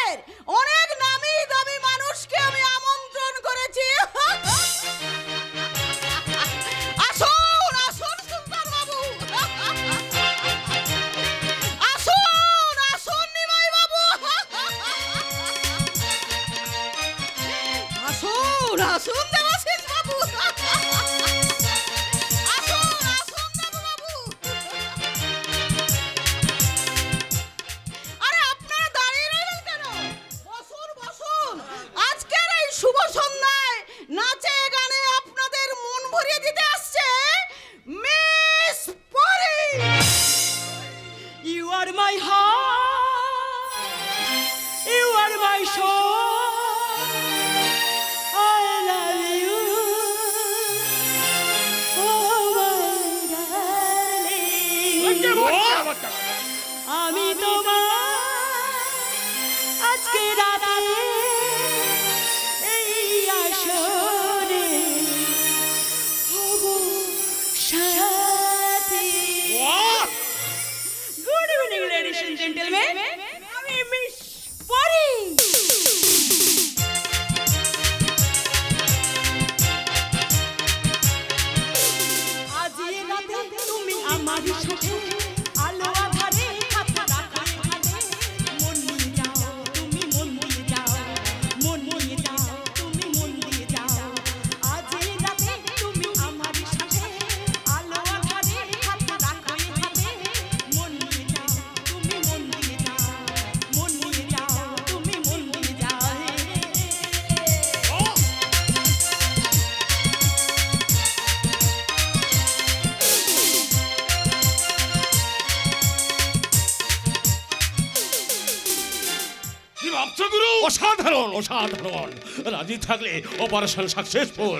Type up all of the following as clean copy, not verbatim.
শহরের অনেক নামি দামি মানুষকে আমি আমন্ত্রণ করেছি। আসুন আসুন সুলতান বাবু, আসুন আসুন নিমাই বাবু, আসুন আসুন দেবাশিস বাবু, আসুন আসুন দেবু বাবু। আরে আপনারা দাঁড়িয়ে রইলেন কেন? বসুন বসুন। আজকের এই শুভ সন্ধ্যায় নাচে গানে আপনাদের মন ভরিয়ে দিতে আসছে মিস পরি। You are my heart, you are my soul, I love you, oh my darling. আমি তোমার আজকে রাতে এই আসরে হব সাথী। Good evening, ladies and gentlemen. আমি মিস পরি। আজ এই রাতে তুমি আমার সাথে আলো আধারে হাত রাখলে ভালে। মন নিয়ে যাও তুমি, মন নিয়ে যাও, মন নিয়ে যাও তুমি, মন নিয়ে যাও। আজ এই রাতে তুমি আমার সাথে আলো আধারে হাত রাখলে ভালে। মন নিয়ে যাও তুমি, মন নিয়ে যাও, মন নিয়ে যাও তুমি, মন নিয়ে যাও। কি ভাবছো গুরু? অসাধারণ অসাধারণ। রাজি থাকলে অপারেশন সাকসেসফুল।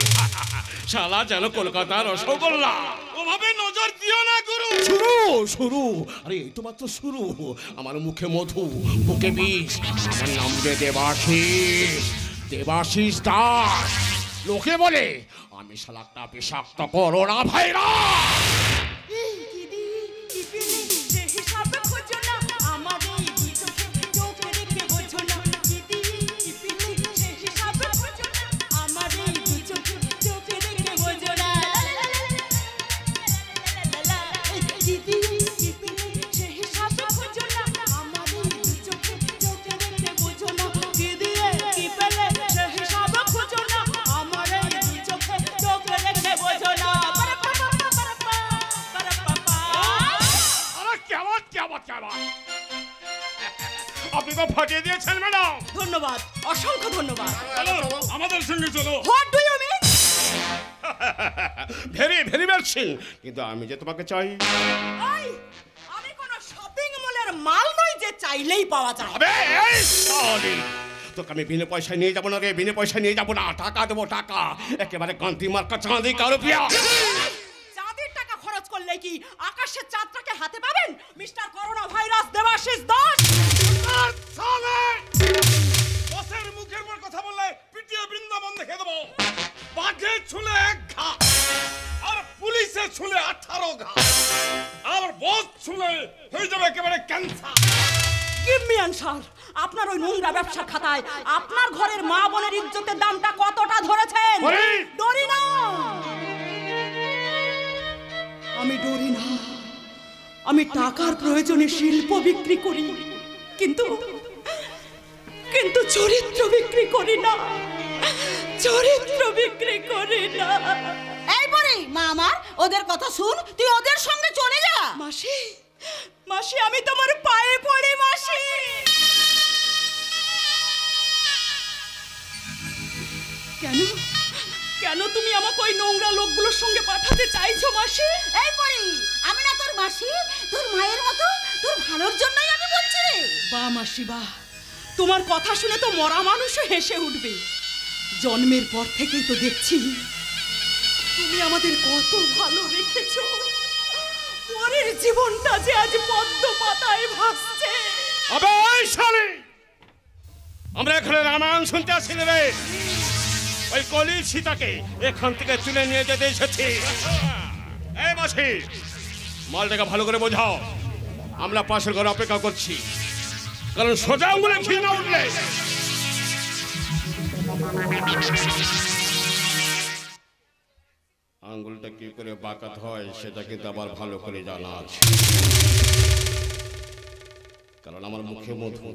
শালা যেন কলকাতার রসগোল্লা। ওভাবে নজর দিও না গুরু। শুরু শুরু, আরে এই তো মাত্র শুরু। আমার মুখে মধু, বুকে বিষ। আমার নাম যে দেবাশিস, দেবাশিস দাস। লোকে বলে আমি শালা একটা বিষাক্ত করোনা ভাইরাস। আপনি তো ফাটিয়ে দিয়েছেন ম্যাডাম। ধন্যবাদ, অসংখ্য ধন্যবাদ। আমাদের সঙ্গে চলো। What do you mean? Very very মার্চি। কিন্তু আমি যে তোমাকে চাই। আমি কোন শপিং মলের মাল নই যে চাইলেই পাওয়া যায়। আবে এই সরি, তোকে আমি বিনা পয়সায় নিয়ে যাবো না রে, বিনা পয়সায় নিয়ে যাবো না। টাকা দেবো টাকা, একেবারে কান্তি মার্কা চাঁদি কারুপিয়া। চাঁদের টাকা খরচ করলে কি আকাশের চাঁদটাকে হাতে পাবেন mister corona virus Debashis Das? বসের মুখের উপর কথা বললে পিটিয়ে বৃন্দাবন দেখে দেবো। বাঘে ছুলে এক ঘা, আর পুলিশে ছুলে 18 ঘা, আর বস ছুলে হয়ে যাবে একেবারে ক্যান্সার। Give me answer. আপনার ওই নোংরা ব্যবসা খাতায় আপনার ঘরের মা বোনের ইজ্জতের দামটা কতটা ধরেছেন? ডরি না, আমি ডরি না। আমি টাকার প্রয়োজনে শিল্প বিক্রি করি, কিন্তু কিন্তু চরিত্র বিক্রি করি না, চরিত্র বিক্রি করি না। এই পরি মা আমার, ওদের কথা শুন, তুই ওদের সঙ্গে চলে যা। মাসি, মাসি আমি তোমার পায়ে পড়ি মাসি। কেন কেন তুমি আমাকে ওই নোংরা লোকগুলোর সঙ্গে পাঠাতে চাইছো মাসি? এই পরি, আমি না তোর মাসি, তোর মায়ের মতো, তোর ভালোর জন্যই আমি বলছি রে। বাহ মাসি বাহ, তোমার কথা শুনে তো মরা মানুষও হেসে উঠবে। জন্মের পর থেকেই তো দেখছি তুমি আমাদের কত ভালো রেখেছো। পরের জীবনটা যে আজ পদ্ম পাতায় ভাসছে। আবে এই শালি, আমরা এখানে রামায়ণ শুনতে আসি রে। ওই কলি সীতাকে এখান থেকে তুলে নিয়ে যেতে এসেছি। এই মাসি, মালটাকে ভালো করে বোঝাও। আমরা পাশের ঘরে অপেক্ষা করছি, কারণ সোজা আঙুলে ঘি না উঠলে আঙ্গুলটা কি করে বাঁকাত হয় সেটা কিন্তু আবার ভালো করে জানা আছে, কারণ আমার মুখে মধু,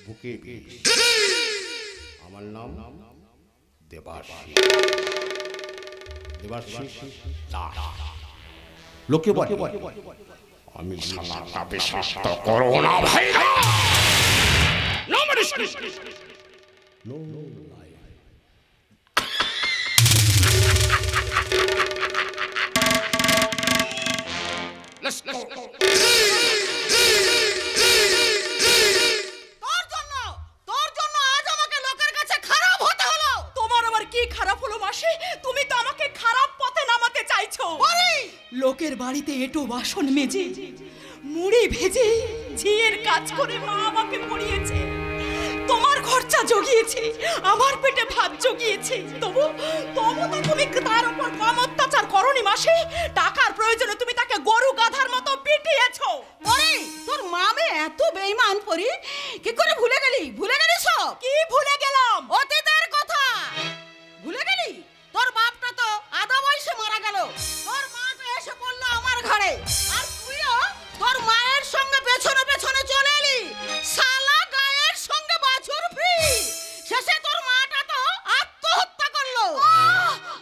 বুকে বিষ। আমার নাম দেবাশিস। দেবাশিস দাস। লোকে বলে আমি শালাটা বিষাক্ত corona virus. No medicine, no life. Let's go. তোর জন্য আজ আমাকে লোকের কাছে খারাপ হতে হলো। তোমার আবার কি খারাপ হলো মাসি? তুমি তো আমাকে খারাপ পথে নামাতে চাইছো। লোকের বাড়িতে এঁটো বাসন মেজে, মুড়ি ভেজে, ঝিয়ের কাজ করে মা আমাকে পড়িয়েছে। তোমার খরচা জগিয়েছে, আমার পেটে ভাত জগিয়েছে। তবু তো তুমি তার উপর কম অত্যাচার করনি মাসি। টাকার প্রয়োজনে তুমি তাকে গরু গাধার মতো পিটিয়েছো। তোর মামে এত বেঈমান পরি, কি করে ভুলে গেলি? ভুলে গেলি সব? কি ভুলে গেলাম? অতীতের কথা ভুলে গেলি? তোর বাপটা তো আধা বয়সে মারা গেল, তোর মাটা এসে পড়লো আমার ঘরে, আর তুইও তোর মায়ের সঙ্গে পেছনে পেছনে চলে এলি। শালা গায়ের সঙ্গে বাছুর ফ্রি। শেষে তোর মাটা তো আত্মহত্যা করলো।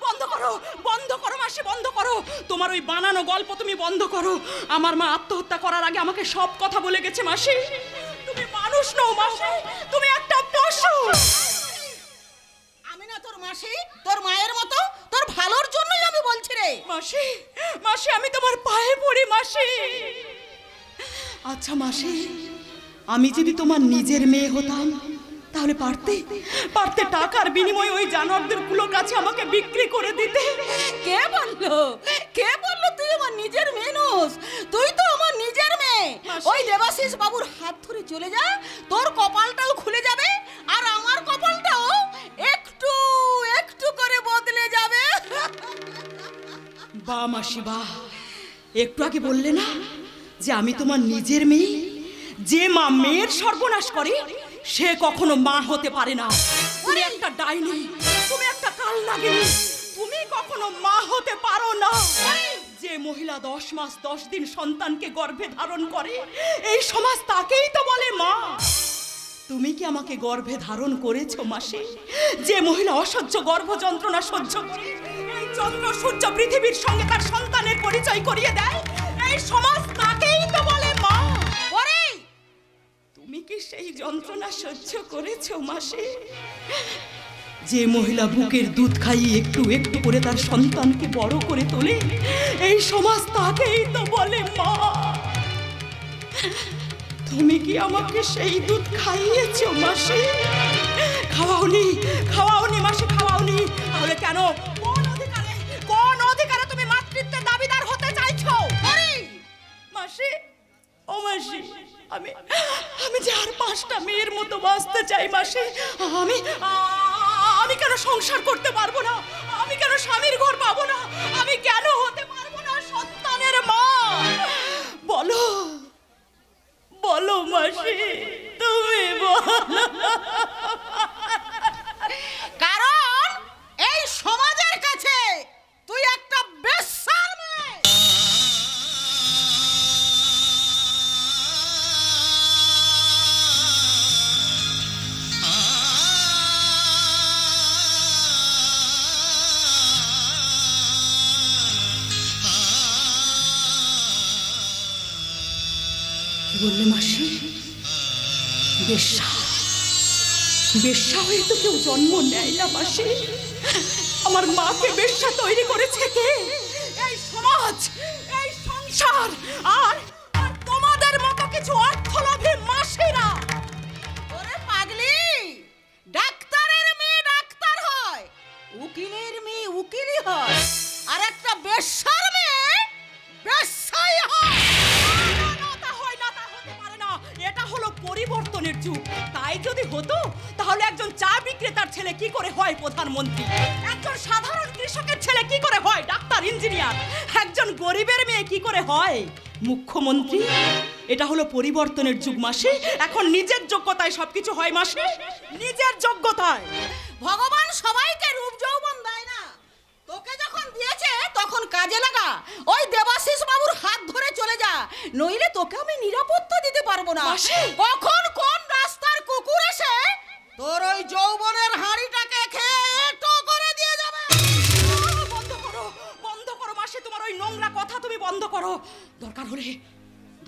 বন্ধ করো, বন্ধ করো মাসি, বন্ধ করো। তোমার ওই বানানো গল্প তুমি বন্ধ করো। আমার মা আত্মহত্যা করার আগে আমাকে সব কথা বলে গেছে মাসি। তুমি মানুষ নও মাসি, তুমি একটা পশু। আমি না তোর মাসি, তোর মায়ের মতো, তোর ভালোর জন্যই আমি বলছি রে। মাসি, মাসি আমি তোমার পায়ে পড়ি মাসি। আচ্ছা মাসি, আমি যদি তোমার নিজের মেয়ে হতাম তাহলে পারতে টাকার বিনিময়ে ওই জানোয়ারদের গুলোর কাছে আমাকে বিক্রি করে দিতে। কে বললো তুই আমার নিজের মেয়ে নস? তুই তো আমার নিজের মেয়ে। ওই দেবাশিস বাবুর হাত ধরে চলে যা, তোর কপালটাও খুলে যাবে, আর আমার কপালটাও একটু একটু করে বদলে যাবে। বাহ মাসি বাহ, একটু আগে বললে না যে আমি তোমার নিজের মেয়ে? যে মা মেয়ের সর্বনাশ করে সে কখনো মা হতে পারে না। তুমি একটা ডাইনি, তুমি একটা কালনাগিনী, তুমি কখনো মা হতে পারো না। যে মহিলা 10 মাস 10 দিন সন্তানকে গর্ভে ধারণ করে এই সমাজ তাকেই তো বলে মা। তুমি কি আমাকে গর্ভে ধারণ করেছো মাসি? যে মহিলা অসহ্য গর্ভ যন্ত্রণা সহ্য করে এই চন্দ্র সূর্য পৃথিবীর সঙ্গে তার সন্তানের পরিচয় করিয়ে দেয়, এই সমাজ তাকেই তো বলে মা। তুমি কি সেই যন্ত্রণা সহ্য করেছো মাসি? যে মহিলা বুকের দুধ খাইয়ে একটু একটু করে তার সন্তানকে বড় করে তোলে এই সমাজ তাকেই তো বলে মা। তুমি কি আমাকে সেই দুধ খাইয়েছো মাসি? খাওয়াওনি মাসি, খাওয়াওনি। তাহলে কেন, কোন অধিকারে তুমি মাতৃত্বের দাবিদার হতে চাইছো মাসি? ও মাসি, আমি যে আর 5টা মেয়ের মতো বাঁচতে চাই মাসি। আমি কেন সংসার করতে পারবো না? আমি কেন স্বামীর ঘর পাবো না? আমি কেন হতে পারবো না সন্তানের মা? বলো বলো মাসি, তুমি বলো। কারণ এই সমাজের কাছে তুই একটা বেশ্যার মেয়ে। কি বললে মাসি? বেশ্যা? বেশ্যা হয়ে তো কেউ জন্ম নেয় না মাসি। আমার মাকে বেশ্যা তৈরি করেছে কে? এই সমাজ, এই সংসার, আর তোমাদের মতো কিছু অর্থলোভী মাসিরা। ওরে পাগলি, ডাক্তারের মেয়ে ডাক্তার হয়, উকিলের মেয়ে উকিলই হয়, আর একটা বেশ্যার মেয়ে বেশ্যাই হয়। এটা হলো পরিবর্তনের যুগ। তাই যদি হতো তাহলে একজন চা বিক্রেতার ছেলে কি করে হয় প্রধানমন্ত্রী? একজন সাধারণ কৃষকের ছেলে কি করে হয় ডাক্তার ইঞ্জিনিয়ার? একজন গরিবের মেয়ে কি করে হয় মুখ্যমন্ত্রী, এটা হলো পরিবর্তনের যুগ মাসি। এখন নিজের যোগ্যতায় সবকিছু হয় মাসি, নিজের যোগ্যতায়। ভগবান সবাইকে রূপ যৌবন দেয় না, তোকে যখন দিয়েছে তখন কাজে লাগা। ওই দেবাশিস বাবুর হাত ধরে চলে যা, নইলে তোকে আমি নিরাপত্তা দিতে পারবো না। মাসি! কখন কোন রাস্তার কুকুর এসে তোর ওই যৌবনের হাঁড়িটাকে খেয়ে টো করে দিয়ে যাবে। বন্ধ করো, বন্ধ করো মাসি, তোমার ওই নোংরা কথা তুমি বন্ধ করো।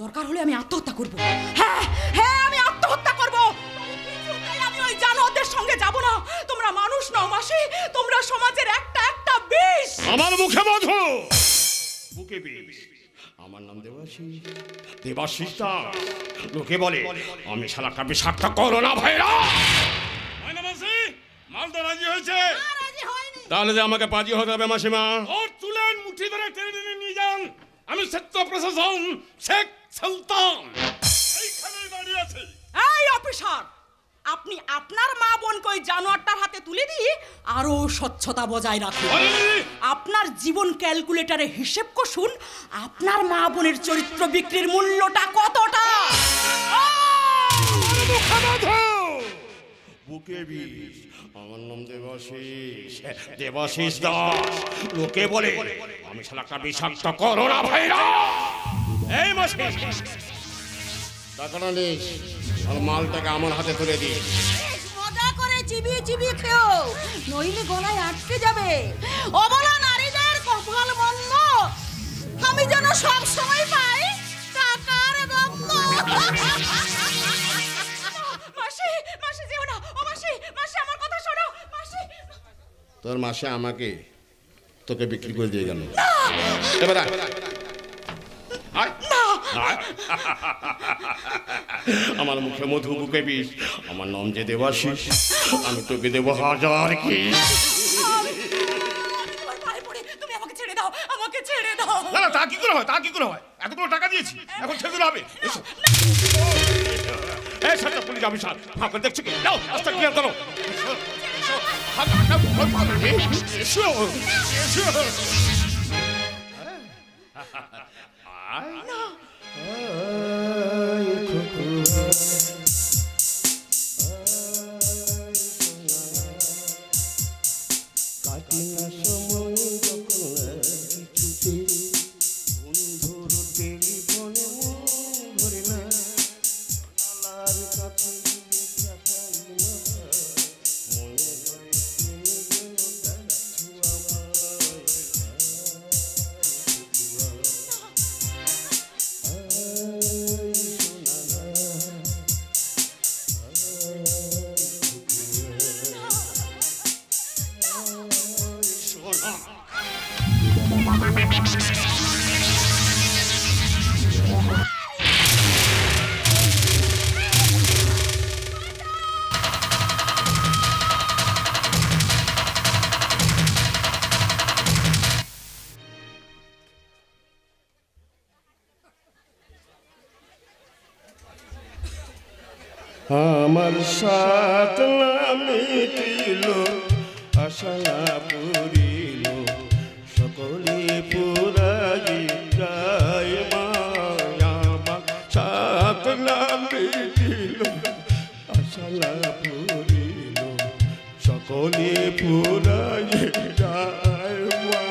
দরকার হলে আমি আত্মহত্যা করব। হ্যাঁ হ্যাঁ, আমি আত্মহত্যা করব। আমি ওই জানোয়ারদের সঙ্গে যাব না। তোমরা মানুষ নও মাসি, তোমরা সমাজের একটা বিষ। আমার মুখে মধু, বুকে বিষ। আমার নাম দেবাশিস, দেবাশিস দাস। লোকে বলে আমি শালাটা বিষাক্ত করোনা ভাইরাস। মাল তো রাজি হয়েছে, তাহলে যে আমাকে পাজি হতে হবে মাসিমা। ওর চুলের মুঠি ধরে টেনে নিয়ে যান। আমি সত্য প্রশাসন শেখ সুলতান এইখানে দাঁড়িয়ে আছি। এই অফিসার, আপনি আপনার মা বোনকে ওই জানোয়ারটার হাতে তুলে দিয়ে আরো স্বচ্ছতা বজায় রাখুন। আপনার জীবন ক্যালকুলেটরে হিসেব কষুন, আপনার মা বোনের চরিত্র বিক্রির মূল্যটা কতটা। বুকে বিষ। আমার নাম দেবাশিস, দেবাশিস দাস। লোকে বলে আমি শালাটা বিষাক্ত করোনা ভাইরাস। এই মাসি টাকাটা নিস আর মালটাকে আমার হাতে তুলে দিস। মজা করে চিবিয়ে চিবিয়ে খেও, নইলে গলায় আটকে যাবে। অবলা নারীদের কপাল মন্দ, আমি যেন সব সময় পাই টাকার গন্ধ। মাসি, মাসি যেও না। ও মাসি, মাসি আমার কথা শোনো মাসি। তোর মাসে আমাকে তোকে বিক্রি করে দিয়ে গেল। এবার আমার মুখে মধু, বুকে বিষ। আমার নাম যে দেবাশিস, আমি তোকে দেবো 1000 কি। তুমি আমাকে ছেড়ে দাও, আমাকে ছেড়ে দাও। না না, তা কি করে হয়, তা কি করে হয়? এতগুলো টাকা দিয়েছি, এখন ছেড়ে দিলে হবে? এই সাথে পুলিশ অফিসার ফাঁকা দেখছো কি? যাও রাস্তা ক্লিয়ার করো। আমার সাথ না মিটিল, আশা না পুরিল, সকলে পুরাই যায় মায়া। আমার সাথ না মিটিল, আশা না পুরিল, সকলে পুরাই যায় মা।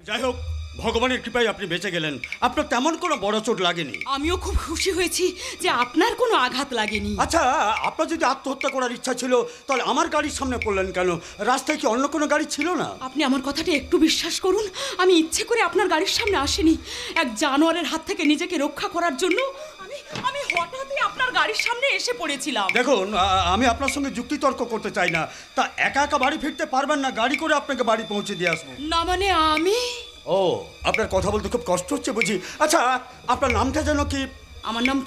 যাই হোক, ভগবানের কৃপায় আপনি বেঁচে গেলেন। আপনার তেমন কোনো বড় চোট লাগেনি। আমিও খুব খুশি হয়েছি যে আপনার কোনো আঘাত লাগেনি। আচ্ছা, আপনার যদি আত্মহত্যা করার ইচ্ছা ছিল তাহলে আমার গাড়ির সামনে পড়লেন কেন? রাস্তায় কি অন্য কোনো গাড়ি ছিল না? আপনি আমার কথাটা একটু বিশ্বাস করুন, আমি ইচ্ছে করে আপনার গাড়ির সামনে আসিনি। এক জানোয়ারের হাত থেকে নিজেকে রক্ষা করার জন্য আমি হঠাৎই আপনার গাড়ির সামনে এসে পড়েছিলাম। দেখুন, আমি আপনার সঙ্গে যুক্তিতর্ক করতে চাই না, তা একা একা বাড়ি ফিরতে পারবেন না, গাড়ি করে আপনাকে বাড়ি পৌঁছে দিয়ে আসবো। না মানে আমি? ও, আপনার কথা বলতে খুব কষ্ট হচ্ছে বুঝি। আচ্ছা, আপনার নামটা যেন কি? আমার নাম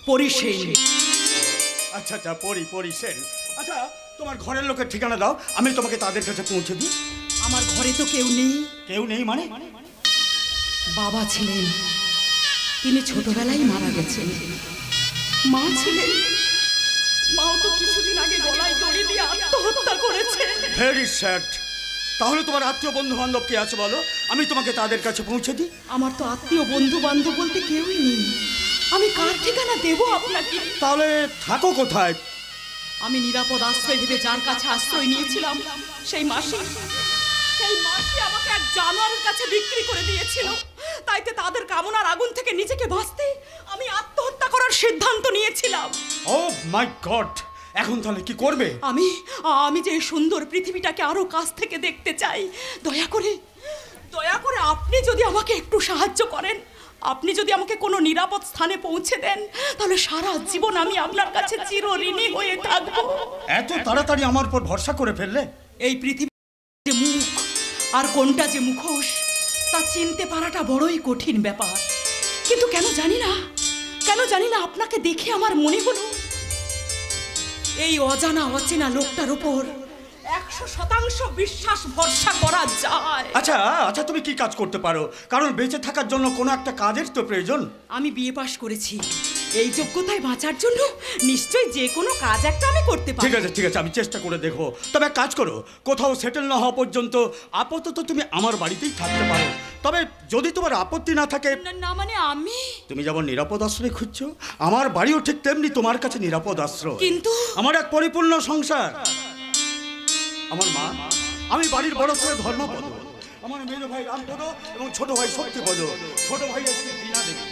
পরি সেন। আচ্ছা আচ্ছা, পরি সেন। আচ্ছা, তোমার ঘরের লোকের ঠিকানা দাও, আমি তোমাকে তাদের কাছে পৌঁছে দিই। আমার ঘরে তো কেউ নেই। কেউ নেই মানে? বাবা ছিলেন, তিনি ছোটবেলায় মারা গেছেন। মা ছিলেন, মাও তো কিছুদিন আগে গলায় দড়ি দিয়ে আত্মহত্যা করেছে। Very sad. তাহলে তোমার আত্মীয় বন্ধু বান্ধব কে আছে বলো, আমি তোমাকে তাদের কাছে পৌঁছে দিই। আমার তো আত্মীয় বন্ধু বান্ধব বলতে কেউই নেই, আমি কার ঠিকানা দেব আপনাকে? তাহলে থাকো কোথায়? আমি নিরাপদ আশ্রয় ভেবে যার কাছে আশ্রয় নিয়েছিলাম সেই মাসি আমাকে এক জানোয়ারের কাছে বিক্রি করে দিয়েছিল। তাইতে তাদের কামনার আগুন থেকে নিজেকে বাঁচতে আমি আত্মহত্যা করার সিদ্ধান্ত নিয়েছিলাম। ও মাই গড, এখন তাহলে কি করবে? আমি যে সুন্দর পৃথিবীটাকে আরো কাছ থেকে দেখতে চাই। দয়া করে আপনি যদি আমাকে একটু সাহায্য করেন, আপনি যদি আমাকে কোনো নিরাপদ স্থানে পৌঁছে দেন, তাহলে সারা জীবন আমি আপনার কাছে চিরঋণী হয়ে থাকবো। এত তাড়াতাড়ি আমার উপর ভরসা করে ফেললে? এই পৃথিবী যে মুখ আর কোনটা যে মুখোশ তা চিনতে পারাটা বড়ই কঠিন ব্যাপার। কিন্তু কেন জানি না আপনাকে দেখে আমার মনে হলো এই অজানা অচেনা লোকটার উপর 100% বিশ্বাস ভরসা করা যায়। আচ্ছা, তুমি কি কাজ করতে পারো? কারণ বেঁচে থাকার জন্য কোনো একটা কাজের তো প্রয়োজন। আমি বিয়ে পাশ করেছি, এই যোগ্যতায় বাঁচার জন্য নিশ্চয়ই যে কোনো কাজ একটা আমি করতে পারি। ঠিক আছে, আমি চেষ্টা করে দেখো। তবে কাজ করো, কোথাও সেটেল না হওয়া পর্যন্ত আপাতত তুমি আমার বাড়িতেই থাকতে পারো। তবে যদি তোমার আপত্তি না থাকে। না মানে আমি, তুমি যেমন নিরাপদ আশ্রয় খুঁজছো, আমার বাড়িও ঠিক তেমনি তোমার কাছে নিরাপদ আশ্রয়। কিন্তু আমার এক পরিপূর্ণ সংসার, আমার মা, আমি বাড়ির বড় ছেলে ধর্মপদ, আমার মেজ ভাই রামপদ এবং ছোট ভাই শক্তিপদ, ছোট ভাই বীণা দেবী।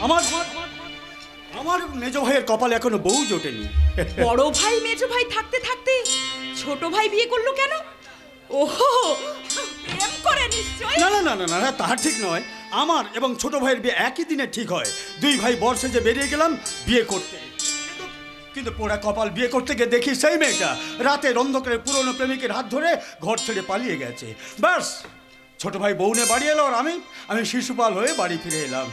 আমার মেজ ভাইয়ের কপালে এখনো বউ জোটেনি। বড় ভাই মেজ ভাই থাকতে থাকতে ছোট ভাই বিয়ে করলো কেন? ওহো, প্রেম করে নিশ্চয়ই। না, তা ঠিক নয়। আমার এবং ছোট ভাইয়ের বিয়ে একই দিনে ঠিক হয়। দুই ভাই বর্ষে যে বেরিয়ে গেলাম বিয়ে করতে, কিন্তু পোড়া কপাল, বিয়ে করতে গিয়ে দেখি সেই মেয়েটা রাতের অন্ধকারে পুরনো প্রেমিকের হাত ধরে ঘর ছেড়ে পালিয়ে গেছে। ব্যাস, ছোট ভাই বউ নিয়ে বাড়ি এলো, আর আমি শিশুপাল হয়ে বাড়ি ফিরে এলাম।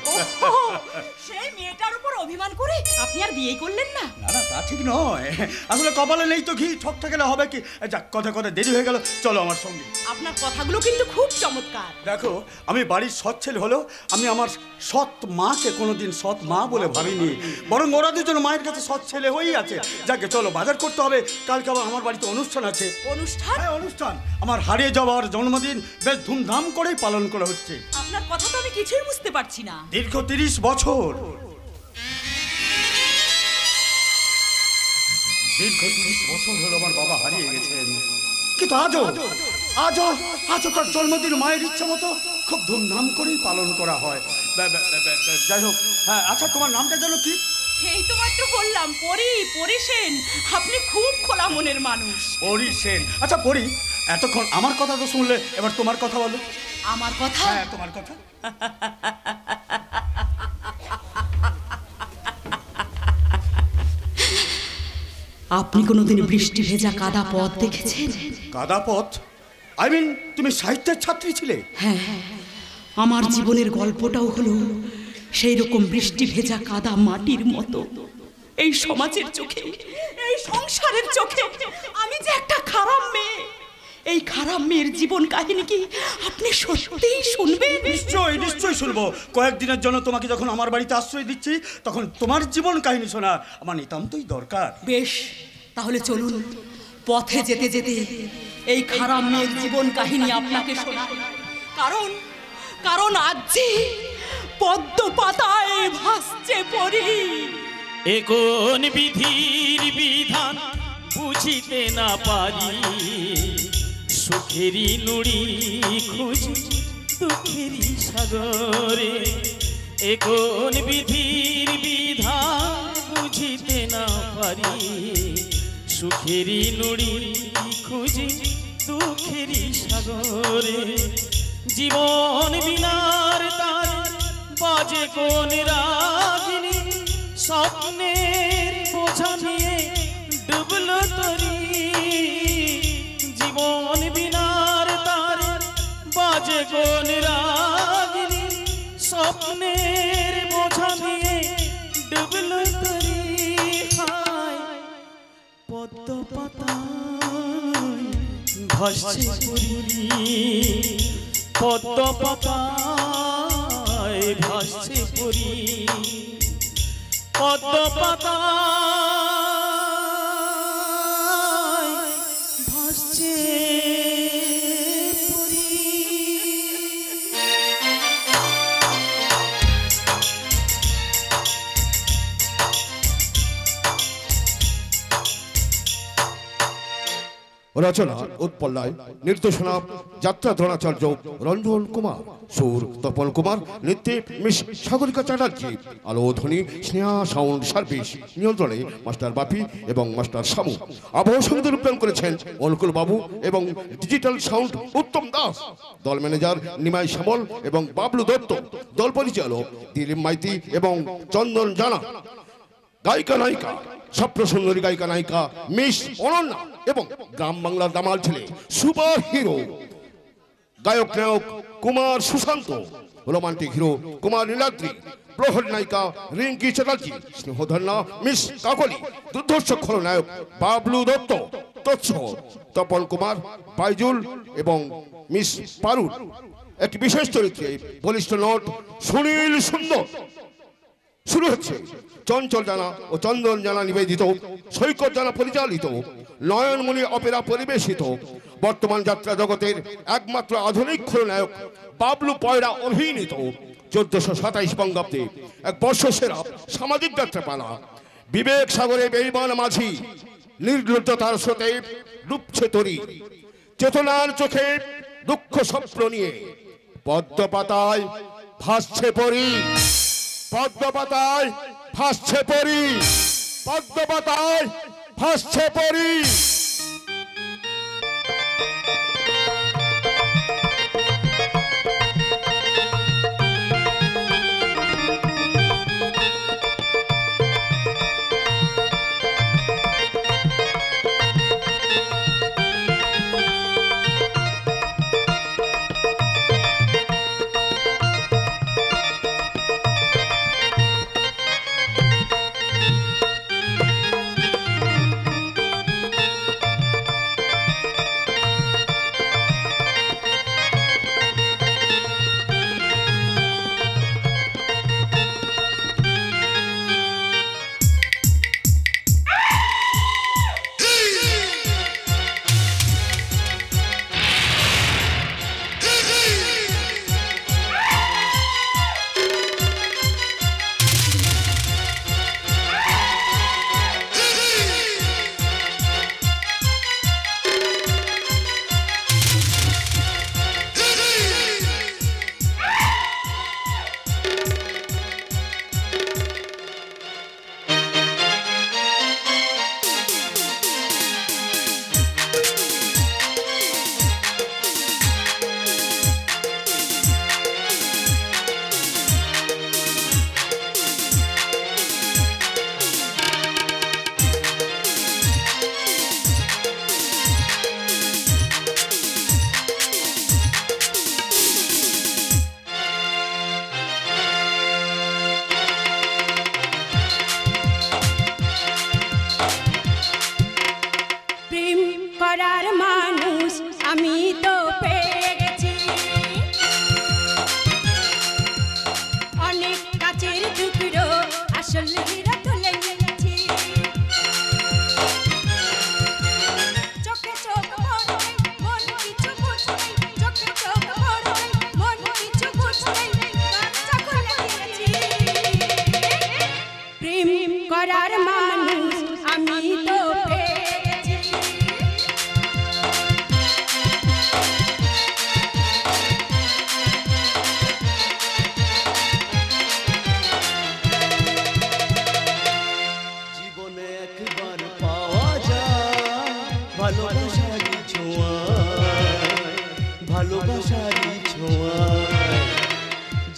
সেই মেয়েটার উপর অভিমান করে আপনি আর বিয়ে করলেন না? না, তা ঠিক নয়। আসলে কপালে নেই তো ঘি, ঠকতে গেলে হবে কি? যাক, কথা দেরি হয়ে গেল, চলো আমার সঙ্গে। আপনার কথাগুলো কিন্তু খুব চমৎকার। দেখো, আমি বাড়ির সৎ ছেলে হলেও আমি আমার সৎ মাকে কোনোদিন সৎ মা বলে ভাবিনি, বরং ওরা দুজন মায়ের কাছে সৎ ছেলে হয়েই আছে। যাকে চলো, বাজার করতে হবে, কালকে আবার আমার বাড়িতে অনুষ্ঠান আছে। অনুষ্ঠান? হ্যাঁ, অনুষ্ঠান। আমার হারিয়ে যাওয়ার জন্মদিন বেশ ধুমধাম করেই পালন করা হচ্ছে। আপনার কথা তো আমি কিছুই বুঝতে পারছি না। দীর্ঘ 30 বছর হলো আমার বাবা হারিয়ে গেছেন, কিন্তু আজও তার জন্মদিন মায়ের ইচ্ছা মতো খুব ধুমধাম করেই পালন করা হয়। যাই হোক, হ্যাঁ, আচ্ছা, তোমার নামটা যেন কি? এই তো মাত্র বললাম, পরি সেন। আপনি খুব খোলা মনের মানুষ। পরি সেন। আচ্ছা পরি, এতক্ষণ আমার কথা তো শুনলে, এবার তোমার কথা বলো। আমার কথা? হ্যাঁ, তোমার কথা। আপনি কোনোদিন বৃষ্টি ভেজা কাদা পথ দেখেছেন? কাদা পথ? আই মিন, তুমি সাহিত্যের ছাত্রী ছিলে? হ্যাঁ, আমার জীবনের গল্পটাও হলো সেই রকম বৃষ্টি ভেজা কাদা মাটির মতো। এই সমাজের চোখে, এই সংসারের চোখে আমি যে একটা খারাপ মেয়ে। এই খারাপ মেয়ের জীবন কাহিনী কি আপনি সত্যিই শুনবেন? নিশ্চয়ই শুনবো। কয়েকদিনের জন্য তোমাকে যখন আমার বাড়িতে আশ্রয় দিচ্ছি, তখন তোমার জীবন কাহিনী শোনা আমার নিতান্তই দরকার। বেশ, তাহলে চলুন, পথে যেতে যেতে এই খারাপ মেয়ের জীবন কাহিনী আপনাকে শোনাই। কারণ আজ যে পদ্ম পাতায় ভাসছে পরি। এ কোন বিধির বিধান বুঝিতে না পারি, সুখেরই নুড়ি খুঁজি দুঃখেরই সাগরে। এ কোন বিধির বিধান বুঝিতে না পারি, সুখেরই নুড়ি খুঁজি দুঃখেরই সাগরে। জীবন বিনার তার বাজে কোন রাগিনী, স্বপ্নের বোঝা নিয়ে ডুবলো তরি। জীবন বিনার তার বাজে কোন রাগিনী, স্বপ্নের বোঝা নিয়ে ডুবলো তরি। হায় পদ্ম পাতায় ভাসছে পরি, পদ্ম পাতায় ভাসছে পরি, পদ্ম পাতায় রচনা উৎপল্লায়, নির্দেশনা যাত্রা দ্রোণাচার্য, রঞ্জন কুমার, সুর তপন কুমার, নৃত্যে মিস সাগরিকা চ্যাটার্জি, আলোধ্বনি স্নেহা সাউন্ড সার্ভিস, নিয়ন্ত্রণে মাস্টার বাপি এবং মাস্টার শামু। আবহ সঙ্গীত রূপায়ণ করেছেন অনুকূল বাবু এবং ডিজিটাল সাউন্ড উত্তম দাস। দল ম্যানেজার নিমাই শ্যামল এবং বাবলু দত্ত। দল পরিচালক দিলীপ মাইতি এবং চন্দন জানা। গায়িকা নায়িকা স্বপ্ন সুন্দরী গায়িকা নায়িকা মিস অনন্যা এবং গ্রাম বাংলার দামাল ছেলে সুপার হিরো গায়ক নায়ক কুমার সুশান্ত, রোমান্টিক হিরো কুমার নীলাদ্রি, প্রহর নায়িকা রিঙ্কি চ্যাটার্জি, স্নেহধন্যা মিস কাকলি, দুর্ধর্ষ খলনায়ক বাবলু দত্ত, তৎস তপন কুমার, বাইজুল এবং মিস পারুল। একটি বিশেষ চরিত্রে বলিষ্ঠ নট সুনীল সুন্দর। শুরু হচ্ছে চঞ্চল জানা ও চন্দন জানা নিবেদিত, সৈকত জানা পরিচালিত, নয়নমণি অপেরা পরিবেশিত, বর্তমান যাত্রা জগতের একমাত্র আধুনিক খলনায়ক বাবলু পয়রা অভিনীত 1427 বঙ্গাব্দে এক বর্ষসেরা সামাজিক যাত্রাপালা। বিবেক সাগরে বেইমান মাঝি, নির্লজ্জতার স্রোতে ডুবছে তরি, চেতনার চোখে দুঃখ স্বপ্ন নিয়ে পদ্ম পাতায় ভাসছে পরি, পদ্ম পাতায় ভাসছে পরি, পদ্ম পাতায় ভাসছে পরি।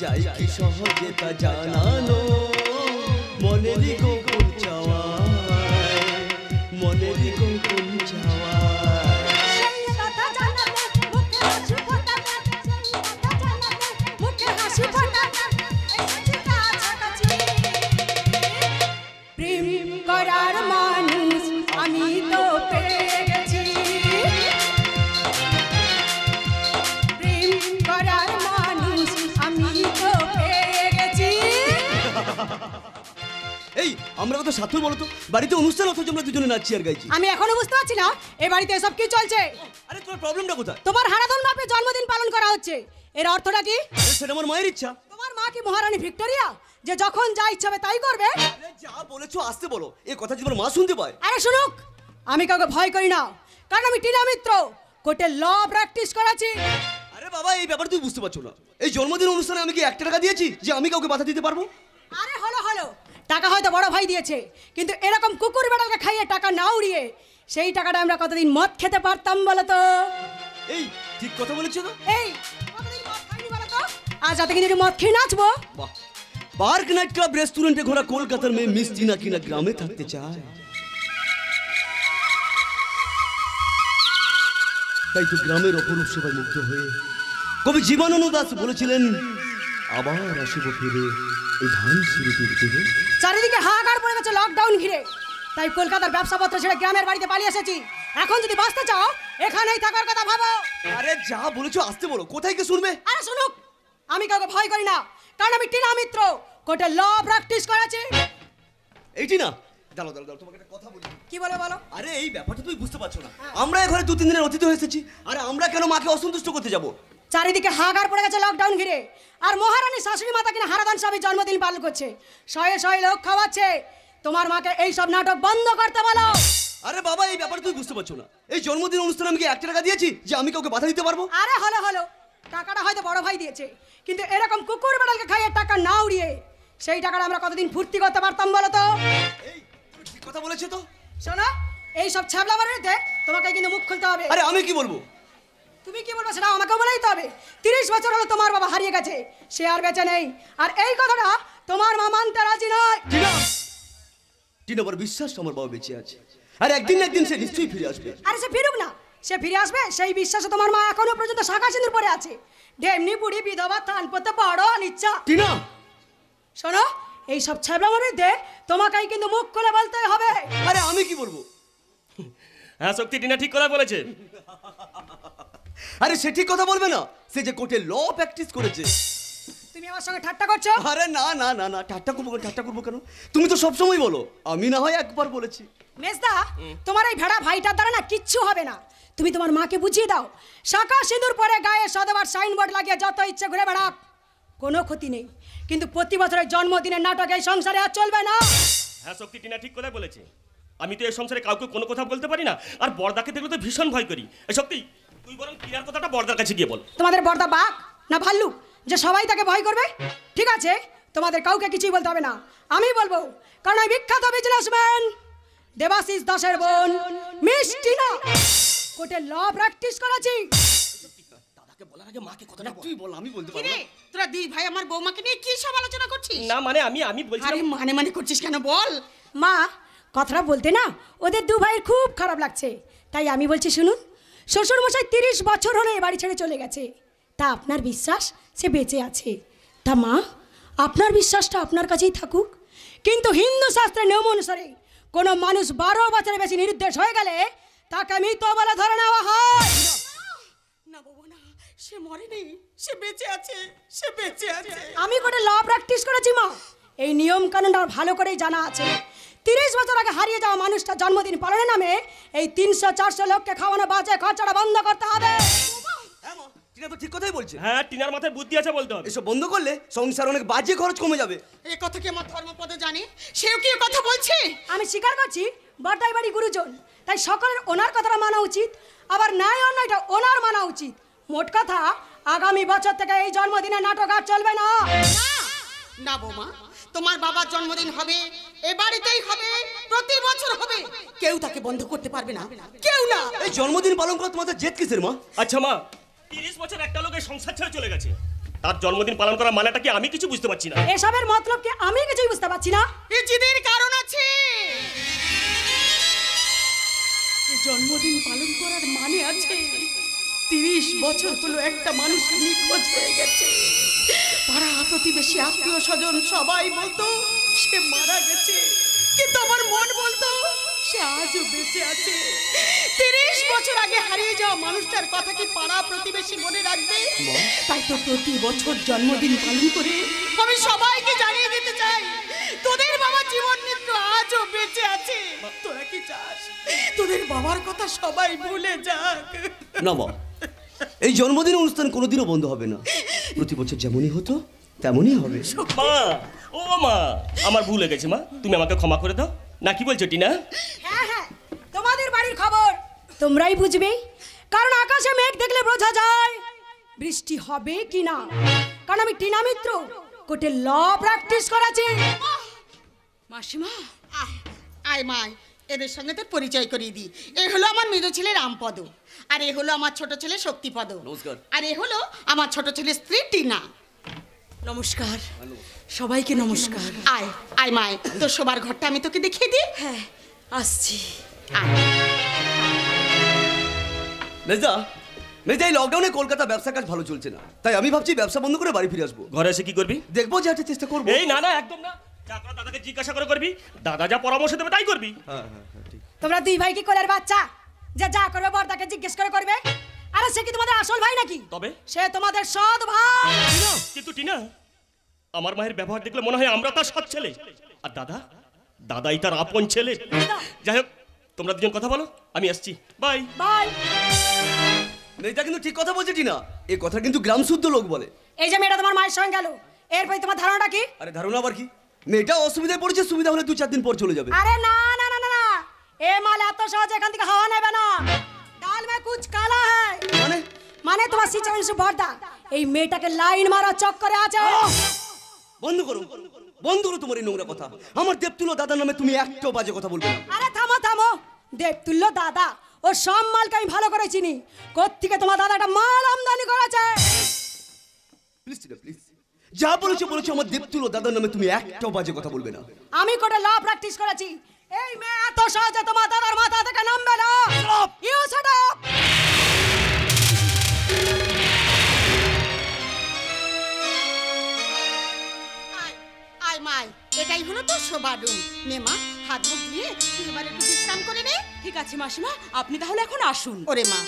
যাই কি সহজে তা জানানো, মনেরই গোপন চাওয়া, মনেরই গোপন চাওয়া। প্রেম করার মানুষ আমি তো পেয়ে গেছি, প্রেম করার মানুষ আমি তো পেয়ে গেছি। এই আমরা কত সাথুর বলো তো, বাড়িতে অনুষ্ঠান অথচ আমরা দুজনে নাচছি আর গাইছি। আমি এখনো বুঝতে পারছি না এ বাড়িতে এসব কি চলছে। আরে তোমার প্রবলেমটা কোথায়? তোমার হারাধন বাপের জন্মদিন পালন করা হচ্ছে, এর অর্থটা কি? আরে সেটা আমার মায়ের ইচ্ছা। তোমার মা কি মহারানী ভিক্টোরিয়া যে যখন যা ইচ্ছা হবে তাই করবে? আরে যা বলেছো আসতে বলো, এই কথা যদি আমার মা শুনতে পায়। আরে শুনুক, আমি কাউকে ভয় করি না, কারণ আমি টিনা মিত্র, কোর্টে ল প্র্যাকটিস করাচ্ছি। আরে বাবা এই ব্যাপার তুই বুঝতে পারছো না। এই জন্মদিন অনুষ্ঠানে আমি কি 1 টাকা দিয়েছি যে আমি কাউকে বাধা দিতে পারবো? আরে হলো টাকা হয়তো বড় ভাই দিয়েছে, কিন্তু এরকম কুকুর বেড়ালকে খাইয়ে টাকা না উড়িয়ে সেই টাকাটা আমরা কতদিন মদ খেতে পারতাম বলো তো? এই ঠিক কথা বলেছো তো। এই কতদিন মদ খাইনি বলো তো? আজ রাতে কিন্তু একটু মদ খেয়ে নাচবো। বাহ, পার্ক নাইট ক্লাব রেস্টুরেন্টে ঘোরা কলকাতার মেয়ে মিস টিনা কিনা গ্রামে থাকতে চায়, তাই তো গ্রামের অপরূপ সেবায় মুগ্ধ হয়ে কবি জীবনানন্দ দাস বলেছিলেন, আবার আসিব ফিরে এই ধানসিঁড়িটির তীরে। চারিদিকে হাহাকার পড়ে গেছে লকডাউন ঘিরে, তাই কলকাতার ব্যবসাপত্র ছেড়ে গ্রামের বাড়িতে পালিয়ে এসেছি। এখন যদি বাঁচতে চাও এখানেই থাকার কথা ভাবো। আরে যা বলেছো আসতে বলো, কোথায় কে শুনবে? আরে শুনুক, আমি কাউকে ভয় করি না, কারণ আমি টিনা মিত্র, কোর্টে ল প্র্যাকটিস করেছি। এইটি না, দাঁড়াও দাঁড়াও দাঁড়াও, তোমাকে একটা কথা বলি। কি বলো বলো? আরে এই ব্যাপারটা তুই বুঝতে পারছো না। আমরা এই ঘরে 2-3 দিনের অতিথি হয়ে এসেছি, আরে আমরা কেন মাকে অসন্তুষ্ট করতে যাব? চারিদিকে হাহাকার পড়ে গেছে লকডাউন ঘিরে, আর মহারানী শাশুড়ি মাতা কিনা হারাধন স্বামীর জন্মদিন পালন করছে, শয়ে শয়ে লোক খাওয়াচ্ছে। তোমার মাকে এই সব নাটক বন্ধ করতে বলো। আরে বাবা এই ব্যাপার তুই বুঝতে পারছো না। এই জন্মদিন অনুষ্ঠানে আমি কি 1 টাকা দিয়েছি যে আমি কাউকে বাধা দিতে পারবো? আরে হলো টাকাটা হয়তো বড় ভাই দিয়েছে, কিন্তু এরকম কুকুর বেড়ালকে খাইয়ে টাকা না উড়িয়ে সেই টাকাটা আমরা কতদিন ফুর্তি করতে পারতাম বলো তো? এই তুমি ঠিক কথা বলেছো তো। শোনো, এই সব ছ্যাবলা বাড়িতে তোমাকে কিন্তু মুখ খুলতে হবে। আরে আমি কি বলবো? তুমি কি বলবো সেটা আমাকে বলেই তো হবে। 30 বছর হলো তোমার বাবা হারিয়ে গেছে, সে আর বেঁচে নেই, আর এই কথাটা তোমার মা মানতে রাজি নয়। টিনা, টিনা বড় বিশ্বাস আমার বাবা বেঁচে আছে, আর একদিন না একদিন সে নিশ্চয়ই ফিরে আসবে। আরে সে ফিরুক না, সে ফিরে আসবে সেই বিশ্বাসে তোমার মা এখনো পর্যন্ত শাখা সিঁদুর পরে আছে। ঢেমনি বুড়ি বিধবা থান পড়তে বড় অনিচ্ছা। টিনা, শোনো, এই সব ছ্যাবলা বাড়িতে তোমাকেই কিন্তু মুখ খুলে বলতে হবে। আরে আমি কি বলবো? হ্যাঁ শক্তি, টিনা ঠিক কথা বলেছে। আরে সে ঠিক কথা বলবে না, সে যে কোর্টে ল প্র্যাকটিস করেছে। তুমি আমার সঙ্গে ঠাট্টা করছো? আরে না না না না, ঠাট্টা করবো কেন? তুমি তো সব সময় বলো, আমি না হয় একবার বলেছি। মেজদা, তোমার এই ভেড়া ভাইটার দ্বারা না কিচ্ছু হবে না। তুমি তোমার মাকে বুঝিয়ে দাও, শাখা সিঁদুর পরে গায়ে সদবার সাইনবোর্ড লাগিয়ে যত ইচ্ছে ঘুরে বেড়াক, কোনো ক্ষতি নেই। কিন্তু প্রতি বছরের জন্মদিনের নাটক এই সংসারে আর চলবে না। হ্যাঁ শক্তি, টিনা ঠিক কথা বলেছে। আমি তো এই সংসারে কাউকে কোনো কথা বলতে পারি না, আর বর্দাকে দেখলে তো ভীষণ ভয় করি। এই শক্তি, তুই বরং টিনার কথাটা বর্দার কাছে গিয়ে বল। তোমাদের বর্দা বাঘ না ভাল্লুক যে সবাই তাকে ভয় করবে? ঠিক আছে, তোমাদের কাউকে কিছুই বলতে হবে না, আমি বলবো, কারণ আমি বিখ্যাত বিজনেসম্যান দেবাশিস দাসের বোন মিস টিনা কোর্টে ল প্র্যাকটিস করেছি। দাদাকে বলার আগে মাকে কথাটা বল। তুই বল, আমি বলতে পারবো কিরে না। তোরা দুই ভাই আমার বৌমাকে নিয়ে কি সব আলোচনা করছিস? না মানে আমি বলছি আরে মানে করছিস কেন বল? মা, কথাটা বলতে না ওদের দু ভাইয়ের খুব খারাপ লাগছে, তাই আমি বলছি শুনুন। শ্বশুর মশাই 30 বছর হলো এ বাড়ি ছেড়ে চলে গেছে, তা আপনার বিশ্বাস সে বেঁচে আছে, তা মা আপনার বিশ্বাসটা আপনার কাছেই থাকুক। কিন্তু হিন্দু শাস্ত্রের নিয়ম অনুসারে কোনো মানুষ 12 বছরের বেশি নিরুদ্দেশ হয়ে গেলে তাকে মৃত বলে ধরে নেওয়া হয়। না বাবু না, সে মরেনি, সে বেঁচে আছে, সে বেঁচে আছে। আমি কোর্টে ল প্র্যাকটিস করেছি মা, এই নিয়ম কানুনটা ভালো করেই জানা আছে। 30 বছর আগে হারিয়ে যাওয়া মানুষটা জন্মদিন পালনের নামে এই 300-400 লোককে খাওয়ানো বাজে খরচাটা বন্ধ করতে হবে। হ্যাঁ মা, টিনা তো ঠিক কথাই বলছে। হ্যাঁ, টিনার মাথায় বুদ্ধি আছে বলতে হবে। এসব বন্ধ করলে সংসার অনেক বাজে খরচ কমে যাবে। এই কথা কি আমার ধর্মপদ জানে? সেও কি এই কথা বলছে? আমি স্বীকার করছি বর্দাই বাড়ি গুরুজন, তাই সকলের ওনার কথাটা মানা উচিত, আবার ন্যায় অন্যায়টা ওনার মানা উচিত। মোট কথা, আগামী বছর থেকে এই জন্মদিনের নাটক আর চলবে না। না বৌমা, তোমার বাবার জন্মদিন হবে, এ বাড়িতেই হবে, প্রতি বছর হবে, কেউ তাকে বন্ধ করতে পারবে না, কেউ না। এই জন্মদিন পালন করা তোমাদের জেদ কিসের মা? আচ্ছা মা, 30 বছর একটা লোক এই সংসার ছেড়ে চলে গেছে, তার জন্মদিন পালন করার মানেটা কি আমি কিছু বুঝতে পারছি না। এসবের মতলব কি আমি কিছুই বুঝতে পারছি না। এই জিদের কারণ আছে। এই জন্মদিন পালন করার মানে আছে। 30 বছর হলো একটা মানুষ নিখোঁজ হয়ে গেছে। পাড়া প্রতিবেশী আত্মীয় স্বজন সবাই বলতো সে মারা গেছে, কিন্তু আমার মন বলতো সে আজও বেঁচে আছে। 30 বছর আগে হারিয়ে যাওয়া মানুষটার কথা কি পাড়া প্রতিবেশী মনে রাখবে? তাই তো প্রতি বছর জন্মদিন পালন করে আমি সবাইকে জানিয়ে দিতে চাই তোদের বাবা জীবন মিত্র আজও বেঁচে আছে। তোরা কি চাস তোদের তোদের বাবার কথা সবাই ভুলে যাক। না মা, এই জন্মদিন অনুষ্ঠান কোনোদিনও বন্ধ হবে না। প্রতি বছর যেমনই হতো তেমনই হবে। মা, ও মা, আমার ভুল হয়ে গেছে মা, তুমি আমাকে ক্ষমা করে দাও। না কি বলছো টিনা? হ্যাঁ হ্যাঁ, তোমাদের বাড়ির খবর তোমরাই বুঝবে, কারণ আকাশে মেঘ দেখলে বোঝা যায় বৃষ্টি হবে কি না। কারণ আমি টিনা মিত্র কোর্টে ল প্র্যাকটিস করেছি। মাসিমা, আয় মায়, এদের সঙ্গে তোর পরিচয় করিয়ে দিই। এ হলো আমার মেজ ছেলে রামপদ, আর এ হলো আমার ছোট ছেলে শক্তিপদ, নমস্কার। আর এ হলো আমার ছোট ছেলে স্ত্রী টিনা। নমস্কার, সবাইকে নমস্কার। আয় আয় মায়, তোর শোবার ঘরটা আমি তোকে দেখিয়ে দিই। হ্যাঁ, আসছি। আয়। মেজদা, মেজদা, এই লকডাউনে কলকাতা ব্যবসা কাজ ভালো চলছে না, তাই আমি ভাবছি ব্যবসা বন্ধ করে বাড়ি ফিরে আসবো। ঘরে এসে কি করবি? দেখবো যে একটা চেষ্টা করবো। এই না না, একদম না, যা করার দাদাকে জিজ্ঞাসা করে করবি, দাদা যা পরামর্শ দেবে তাই করবি। হ্যাঁ হ্যাঁ হ্যাঁ, ঠিক। তোমরা দুই ভাই কি কোলের বাচ্চা যে যা করবে বড়দাকে জিজ্ঞেস করে করবে? আরে সে কি তোমাদের আসল ভাই নাকি? তবে সে তোমাদের সৎ ভাই। কিন্তু টিনা, আমার মায়ের ব্যবহার দেখলে মনে হয় আমরা তার সৎ ছেলে, আর দাদা, দাদাই তার আপন ছেলে। যাই হোক, তোমরা দুজন কথা বলো, আমি আসছি। বাই ভাই, মেয়েটা কিন্তু ঠিক কথা বলছে টিনা, এই কথা কিন্তু গ্রাম শুদ্ধ লোক বলে। এই যে মেয়েটা তোমার মায়ের সঙ্গে গেল, এরপর তোমার ধারণাটা কি? আরে ধারণা আবার কি? মেয়েটা অসুবিধায় পড়েছে, সুবিধা হলে 2-4 দিন পর চলে যাবে। আরে না না না না না, এ মাল এত সহজে এখান থেকে হাওয়া নেবে না। ডাল মে কুছ কালা হ্যায়। মানে তোমার সিচুয়েশন বড়দা এই মেয়েটাকে লাইন মারা চক্করে আছে। বন্ধ করো, বন্ধ করো তোমার এই নোংরা কথা। আমার দেবতুল্য দাদার নামে তুমি একটাও বাজে কথা বলবে না। আরে থামো থামো, দেবতুল্য দাদা ও সব মালকে আমি ভালো করে চিনি। কোত্থেকে তোমার দাদা একটা মাল আমদানি করেছে? প্লিজ টিনা, প্লিজ, যা বলেছো বলেছো, আমার দেবতুল্য দাদার নামে তুমি একটাও বাজে কথা বলবে না। আমি কোর্টে ল প্র্যাকটিস করেছি, এই মেয়ে এত সহজে তোমার দাদার মাথা থেকে নামবে না। You shut up. আয় আয় মায়, এটাই হলো তোর শোবার রুম। নে মা, হাত মুখ ধুয়ে তুই এবার একটু বিশ্রাম করে নে। ঠিক আছে মাসিমা, আপনি তাহলে এখন আসুন। ওরে মা,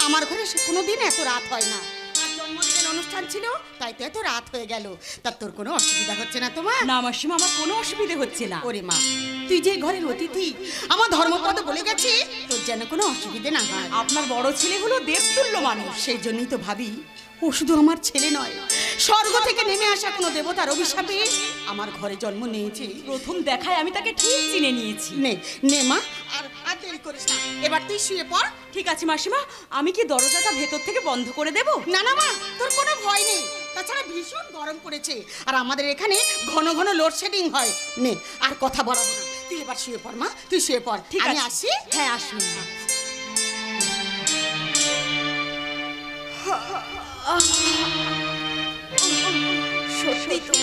আমার ঘরে সে কোনোদিন এত রাত হয় না। আর জন্মদিনের অনুষ্ঠান ছিল, তাই তো এত রাত হয়ে গেল। তা তোর কোনো অসুবিধা হচ্ছে না তোমার? না মাসিমা, আমার কোনো অসুবিধে হচ্ছে না। ওরে মা, তুই যে ঘরের অতিথি, আমার ধর্মপদ বলে গেছে তোর যেন কোনো অসুবিধে না হয়। আপনার বড় ছেলে হলো দেবতুল্য মানুষ। সেই জন্যই তো ভাবি ও শুধু আমার ছেলে নয়, স্বর্গ থেকে নেমে আসা কোনো দেবতার অভিশাপে আমার ঘরে জন্ম নিয়েছে। প্রথম দেখায় আমি তাকে ঠিক চিনে নিয়েছি। নে নে মা, আর দেরি করিস না, এবার তুই শুয়ে পড়। ঠিক আছে মাসিমা, আমি কি দরজাটা ভেতর থেকে বন্ধ করে দেব? না না মা, তোর কোনো ভয় নেই। তাছাড়া ভীষণ গরম পড়েছে, আর আমাদের এখানে ঘন ঘন লোডশেডিং হয়। নে, আর কথা বলাবো না, তুই এবার শুয়ে পড় মা, তুই শুয়ে পড়। ঠিক আমি আছে। আসি। হ্যাঁ আসুন। সত্যি তো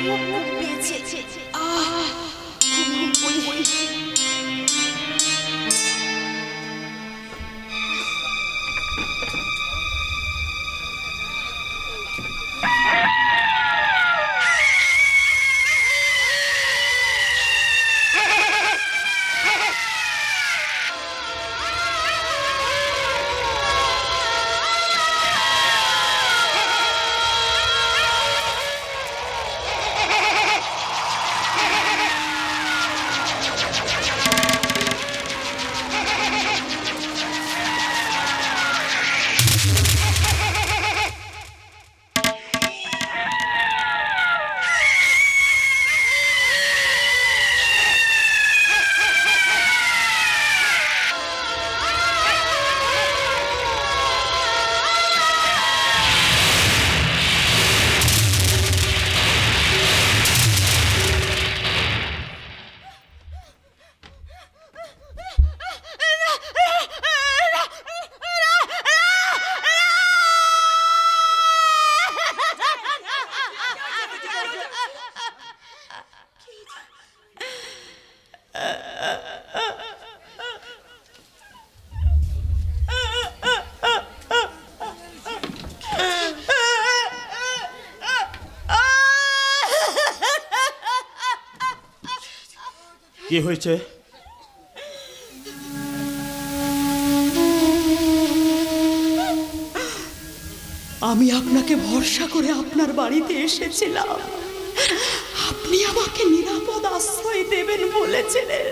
খুব ঘুম পেয়েছে। কি হয়েছে? আমি আপনাকে ভরসা করে আপনার বাড়িতে এসেছিলাম, আপনি আমাকে নিরাপদ আশ্রয় দেবেন বলেছিলেন।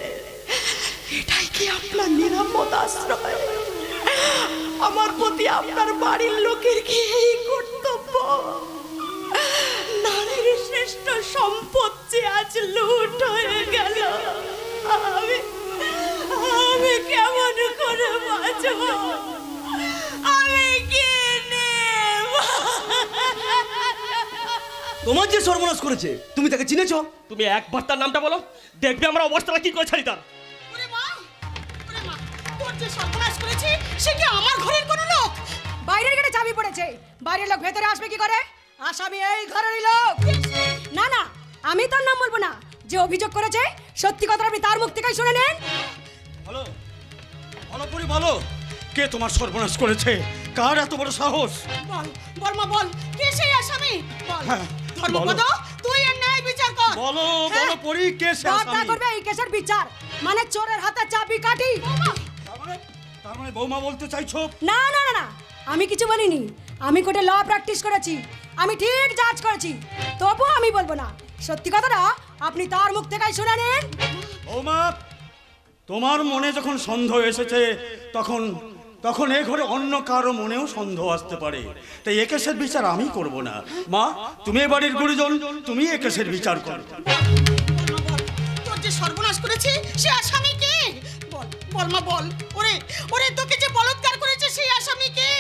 এটাই কি আপনার নিরাপদ আশ্রয়? আমার প্রতি আপনার বাড়ির লোকের কি এই কর্তব্য? নারীর শ্রেষ্ঠ সম্পদ যে আজ লুট হয়ে গেল, আমি কেমন করে বাঁচব? আমি কি নেব? তোমার যে সর্বনাশ করেছে তুমি তাকে চিনেছো? তুমি একবার তার নামটা বলো, দেখবে আমরা অবস্থাটা কি করে ছাড়ি তার। ওরে মা, ওরে মা, তোর যে সর্বনাশ করেছি সে কি আমার ঘরের কোনো লোক? বাইরের গেটে চাবি পড়েছে, বাইরের লোক ভেতরে আসবে কি করে? আসামি এই ঘরেরই লোক। না না, আমি তার নাম বলবো না। যে অভিযোগ করেছে সত্যি কথাটা আপনি তার মুখ থেকেই শুনে নেন। বলো, বলো পরি বলো, কে তোমার সর্বনাশ করেছে? কার এত বড় সাহস? বল, বল মা বল, কে সেই আসামি? বল। হ্যাঁ, ধর্মপদ, তুই এর ন্যায় বিচার কর। বলো বলো পরি, কে সে কথা আসামি? করবে এই কেসের বিচার, মানে চোরের হাতে চাবি কাঠি। তার মানে বৌমা বলতে চাইছো? না না না না, আমি কিছু বলিনি। আমি কোর্টে ল প্র্যাকটিস করেছি, আমি ঠিক জাজ করেছি। তবু আমি বলবো না। সত্যি কথাটা আপনি তার মুখ থেকেই শুনে নেন। বৌমা, তোমার মনে যখন সন্দেহ এসেছে তখন তখন এ ঘরে অন্য কারো মনেও সন্দেহ আসতে পারে। তাই এ কেসের বিচার আমি করব না। মা, তুমি এ বাড়ির গুরুজন, তুমি এ কেসের বিচার করো। তোর যে সর্বনাশ করেছি সে আসামি কে? বল, বল মা বল। ওরে, ওরে তোকে যে বলৎকার করেছে সেই আসামি কে?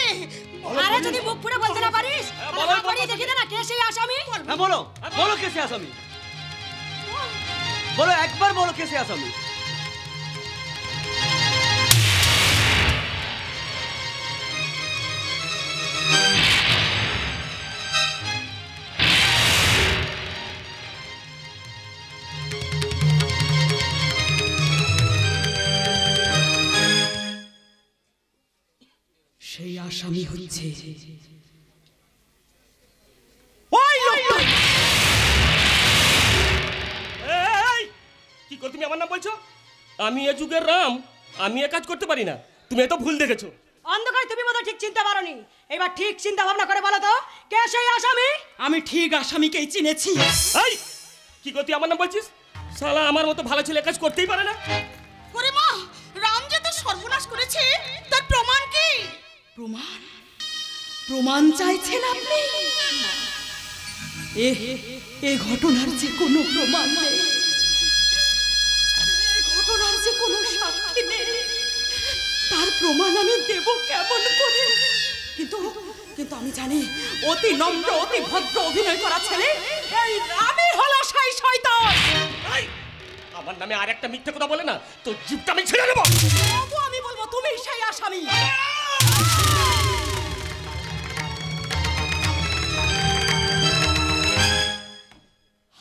আরে যদি মুখ ফুটে বলতে না পারিস, তাহলে বাড়ি দেখি দে না কে সেই আসামি। হ্যাঁ বলো, বলো কে সে আসামি? বলো, একবার বলো কে সে আসামি? সেই আসামি হচ্ছে ওই লোকটা। এই, কি করে তুমি আমার নাম বলছো? আমি এ যুগের রাম, আমি এ কাজ করতে পারি না। তুমি এত ভুল দেখেছো। অন্ধকারে তুমি বোধহয় ঠিক চিনতে পারোনি। এবার ঠিক চিন্তা ভাবনা করে বলো তো কে সেই আসামি। আমি ঠিক আসামিকেই চিনেছি। এই, কি করে তুই আমার নাম বলছিস? শালা আমার মতো ভালো ছেলে কাজ করতেই পারে না। ওরে মা, রাম যে তোর সর্বনাশ করেছে তার প্রমাণ কি? প্রমাণ? প্রমাণ চাইছেন আপনি? এ ঘটনার যে কোনো প্রমাণ নেই, এ ঘটনার যে কোনো সাক্ষী নেই, তার প্রমাণ আমি দেব কেমন করে? কিন্তু কিন্তু আমি জানি অতি নম্র অতি ভদ্র অভিনয় করা ছেলে এই রামই হলো সেই শয়তান। এই, আমার নামে আর একটা মিথ্যে কথা বলে না তো জিভটা আমি ছেড়ে দেবো। তবু আমি বলবো তুমি সেই আসামি।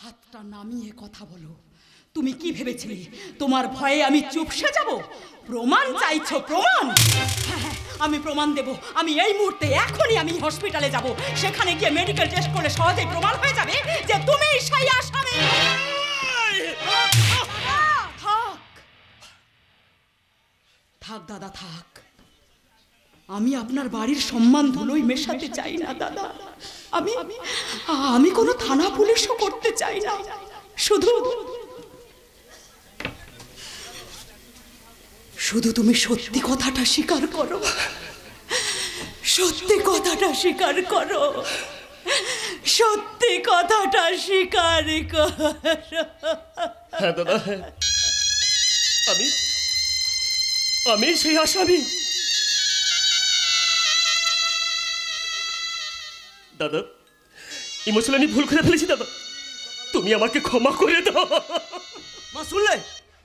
হাতটা নামিয়ে কথা বলো। তুমি কি ভেবেছিলে তোমার ভয়ে আমি চুপসে যাব? প্রমাণ চাইছো? প্রমাণ? হ্যাঁ হ্যাঁ, আমি প্রমাণ দেব। আমি এই মুহূর্তে এখনই আমি হসপিটালে যাব। সেখানে গিয়ে মেডিকেল টেস্ট করলে সহজেই প্রমাণ হয়ে যাবে যে তুমি সেই আসামি। থাক থাক দাদা থাক। আমি আপনার বাড়ির সম্মান ধুলোই মেশাতে চাই না দাদা। আমি কোনো থানা পুলিশও করতে চাই না। শুধু তুমি সত্যি কথাটা স্বীকার করো। সত্যি কথাটা স্বীকার করো। সত্যি কথাটা স্বীকার করো। হ্যাঁ দাদা, আমি সেই আসামি। দাদা, ইমোশনালি ভুল করে ফেলেছি দাদা, তুমি আমাকে ক্ষমা করে দাও। মা শুনলে?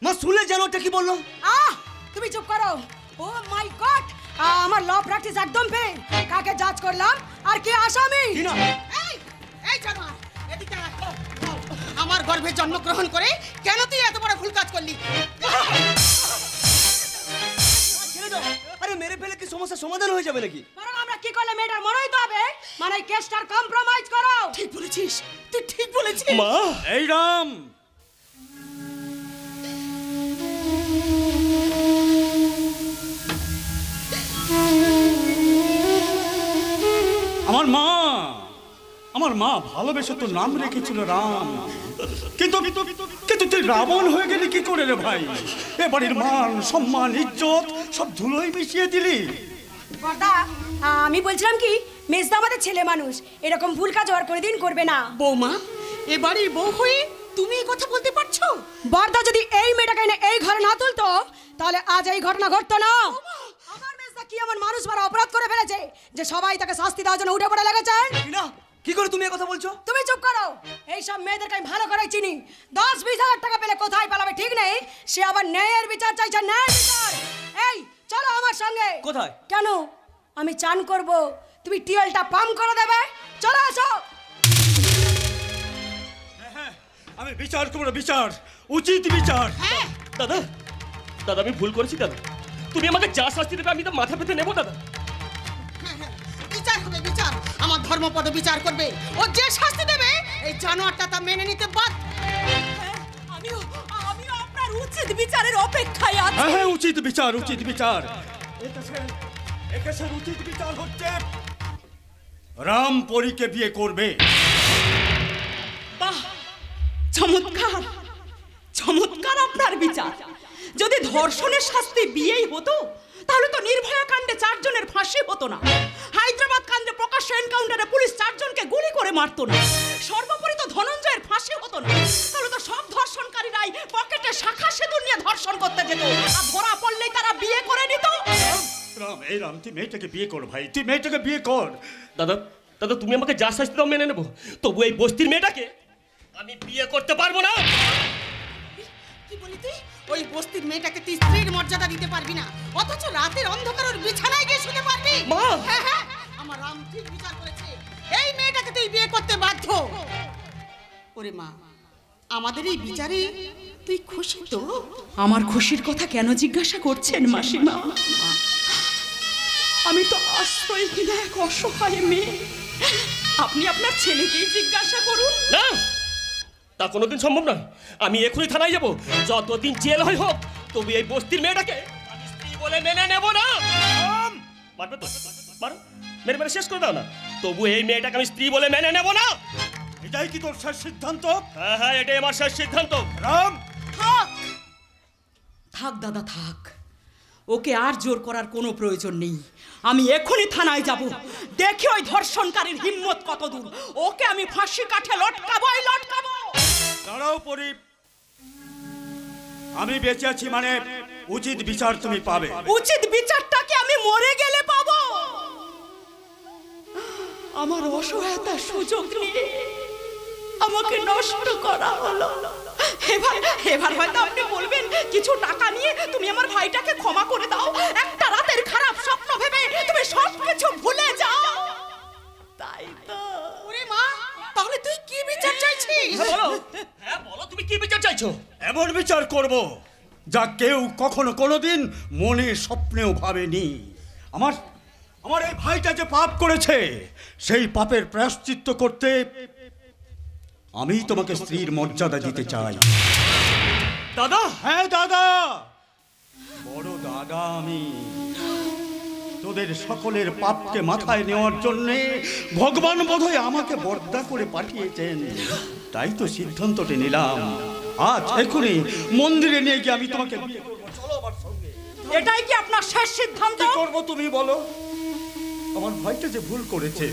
মা শুনলে জানো ওটা কি বললো? তুমি চুপ করো। ও মাই গড, আমার ল প্র্যাকটিস একদম ফেল। কাকে জাজ করলাম আর কে আসামি? এই, এই জানোয়ার, এদিকে আয়। বল, আমার গর্ভে জন্মগ্রহণ করে কেন তুই এত বড় ভুল কাজ করলি? ছেড়ে দাও। আরে মেরে ফেলে কি সমস্যার সমাধান হয়ে যাবে নাকি? বরং আমরা কি করলে মেয়েটার মনে হইতে হবে, মানে কেসটার কম্প্রোমাইজ করো। ঠিক বলেছিস, তুই ঠিক বলেছিস। মা, এই রাম, আমার মা, আমার মা ভালোবেসে তো নাম রেখেছিল রাম, কিন্তু কিন্তু তুই রাবণ হয়ে গেলি কি করে রে ভাই? এ বাড়ির মান সম্মান ইজ্জত সব ধুলোয় মিশিয়ে দিলি। বর্দা, আমি বলছিলাম কি, মেজদা আমাদের ছেলে মানুষ, এরকম ভুল কাজ আর কোনোদিন করবে না। বৌমা, এ বাড়ির বউ হয়ে তুমি এই কথা বলতে পারছো? বর্দা যদি এই মেয়েটাকে এনে এই ঘরে না তুলতো তাহলে আজ এই ঘটনা ঘটতো না। আমার মেজদা কি এমন মানুষ মারা অপরাধ করে ফেলেছে যে সবাই তাকে শাস্তি দেওয়ার জন্য উঠে পড়ে লেগেছে? না, কি করে তুমি এই কথা বলছো? তুমি চুপ করো। এই সব মেয়েদেরকে আমি ভালো করে চিনি। 10-20 হাজার টাকা পেলে কোথায় পালাবে ঠিক নেই, সে আবার ন্যায়ের বিচার চাইছে, ন্যায়ের বিচার। এই চলো আমার সঙ্গে। কোথায়? কেন? আমি চান করব, তুমি টিউবওয়েলটা পাম্প করে দেবে। চলো আসো। আমি বিচার করবো, বিচার, উচিত বিচার। দাদা, দাদা আমি ভুল করেছি দাদা। তুমি আমাকে যা শাস্তি দেবে আমি তো মাথা পেতে নেবো দাদা। বিচার হবে, বিচার। আমার ধর্মপদ বিচার করবে। ও যে শাস্তি দেবে এই জানোয়ারটা তা মেনে নিতে বাধ্য। আমিও আপনার উচিত বিচারের অপেক্ষায় আছি। হ্যাঁ হ্যাঁ, উচিত বিচার, উচিত বিচার। একেশের উচিত বিচার হচ্ছে রাম পরীকে বিয়ে করবে। বাহ, চমৎকার চমৎকার আপনার বিচার। যদি ধর্ষণের শাস্তি বিয়েই হতো তাহলে তো নির্ভয়া কাণ্ডে 4 জনের ফাঁসি হতো না, হায়দ্রাবাদ কাণ্ডে প্রকাশ্য এনকাউন্টারে পুলিশ 4 জনকে গুলি করে মারতো না, সর্বোপরি তো ধনঞ্জয়ের ফাঁসি হতো না। তাহলে তো সব ধর্ষণকারীরাই পকেটে শাখা সিঁদুর নিয়ে ধর্ষণ করতে যেত, আর ধরা পড়লেই তারা বিয়ে করে নিত। রাম, এই রাম, তুই মেয়েটাকে বিয়ে কর ভাই, তুই মেয়েটাকে বিয়ে কর। দাদা, দাদা তুমি আমাকে যা শাস্তি দাও মেনে নেবো, তবু এই বস্তির মেয়েটাকে আমি বিয়ে করতে পারবো না। কি বলি তুই? ওই বস্তির মেয়েটাকে তুই স্ত্রীর মর্যাদা দিতে পারবি না, অথচ রাতের অন্ধকার ওর বিছানায় গিয়ে শুতে পারবি? মা! হ্যাঁ হ্যাঁ, আমার রাম ঠিক বিচার করেছে। এই মেয়েটাকে তুই বিয়ে করতে বাধ্য। ওরে মা, আমাদের এই বিচারে তুই খুশি তো? আমার খুশির কথা কেন জিজ্ঞাসা করছেন মাসিমা? আমি তো আশ্রয়হীন এক অসহায় মেয়ে। আপনি আপনার ছেলেকেই জিজ্ঞাসা করুন। না, তা কোনোদিন সম্ভব নয়। আমি এখনই থানায় যাব, যতদিন জেল হয় হোক, তবু এই বস্তির মেয়েটাকে আমি স্ত্রী বলে মেনে নেব না। মারবে তো মারো, মেরে মেরে শেষ করে দাও না, তবু এই মেয়েটাকে আমি স্ত্রী বলে মেনে নেব না। এটাই কি তোর শেষ সিদ্ধান্ত? হ্যাঁ হ্যাঁ, এটাই আমার শেষ সিদ্ধান্ত। রাম, থাক থাক দাদা থাক, ওকে আর জোর করার কোনো প্রয়োজন নেই। আমি এখনই থানায় যাব, দেখি ওই ধর্ষণকারীর হিম্মত কত দূর। ওকে আমি ফাঁসি কাঠে লটকাবোই লটকাবো। দাঁড়াও পরি, আমি বেঁচে আছি মানে উচিত বিচার তুমি পাবে। উচিত বিচারটাকে আমি মরে গেলে পাবো? আমার অসহায়তার সুযোগ নিয়ে আমাকে নষ্ট করা হলো। এবার হয়তো আপনি বলবেন কিছু টাকা নিয়ে তুমি আমার ভাইটাকে ক্ষমা করে দাও, একটা রাতের খারাপ স্বপ্ন ভেবে তুমি সব কিছু ভুলে যাও, তাই তো? ওরে মা, তাহলে তুই কি বিচার চাইছিস? হ্যাঁ বলো, তুমি কি বিচার চাইছো? এমন বিচার করব যা কেউ কখনো কোনোদিন মনে স্বপ্নেও ভাবেনি। আমার এই ভাইটা যে পাপ করেছে, সেই পাপের প্রায়শ্চিত্ত করতে আমি তোমাকে স্ত্রীর মর্যাদা দিতে চাই। দাদা! হ্যাঁ দাদা, বড় দাদা আমি। তোদের সকলের পাপকে মাথায় নেওয়ার জন্য ভগবান বোধহয় আমাকে বর্দা করে পাঠিয়েছেন, তাই তো সিদ্ধান্তটি নিলাম। আজ এখনই মন্দিরে নিয়ে গিয়ে আমি তোমাকে বিয়ে করব। চলো আমার সঙ্গে। এটাই কি আপনার শেষ সিদ্ধান্ত? কি করবো তুমি বলো? আমার ভাইটা যে ভুল করেছে,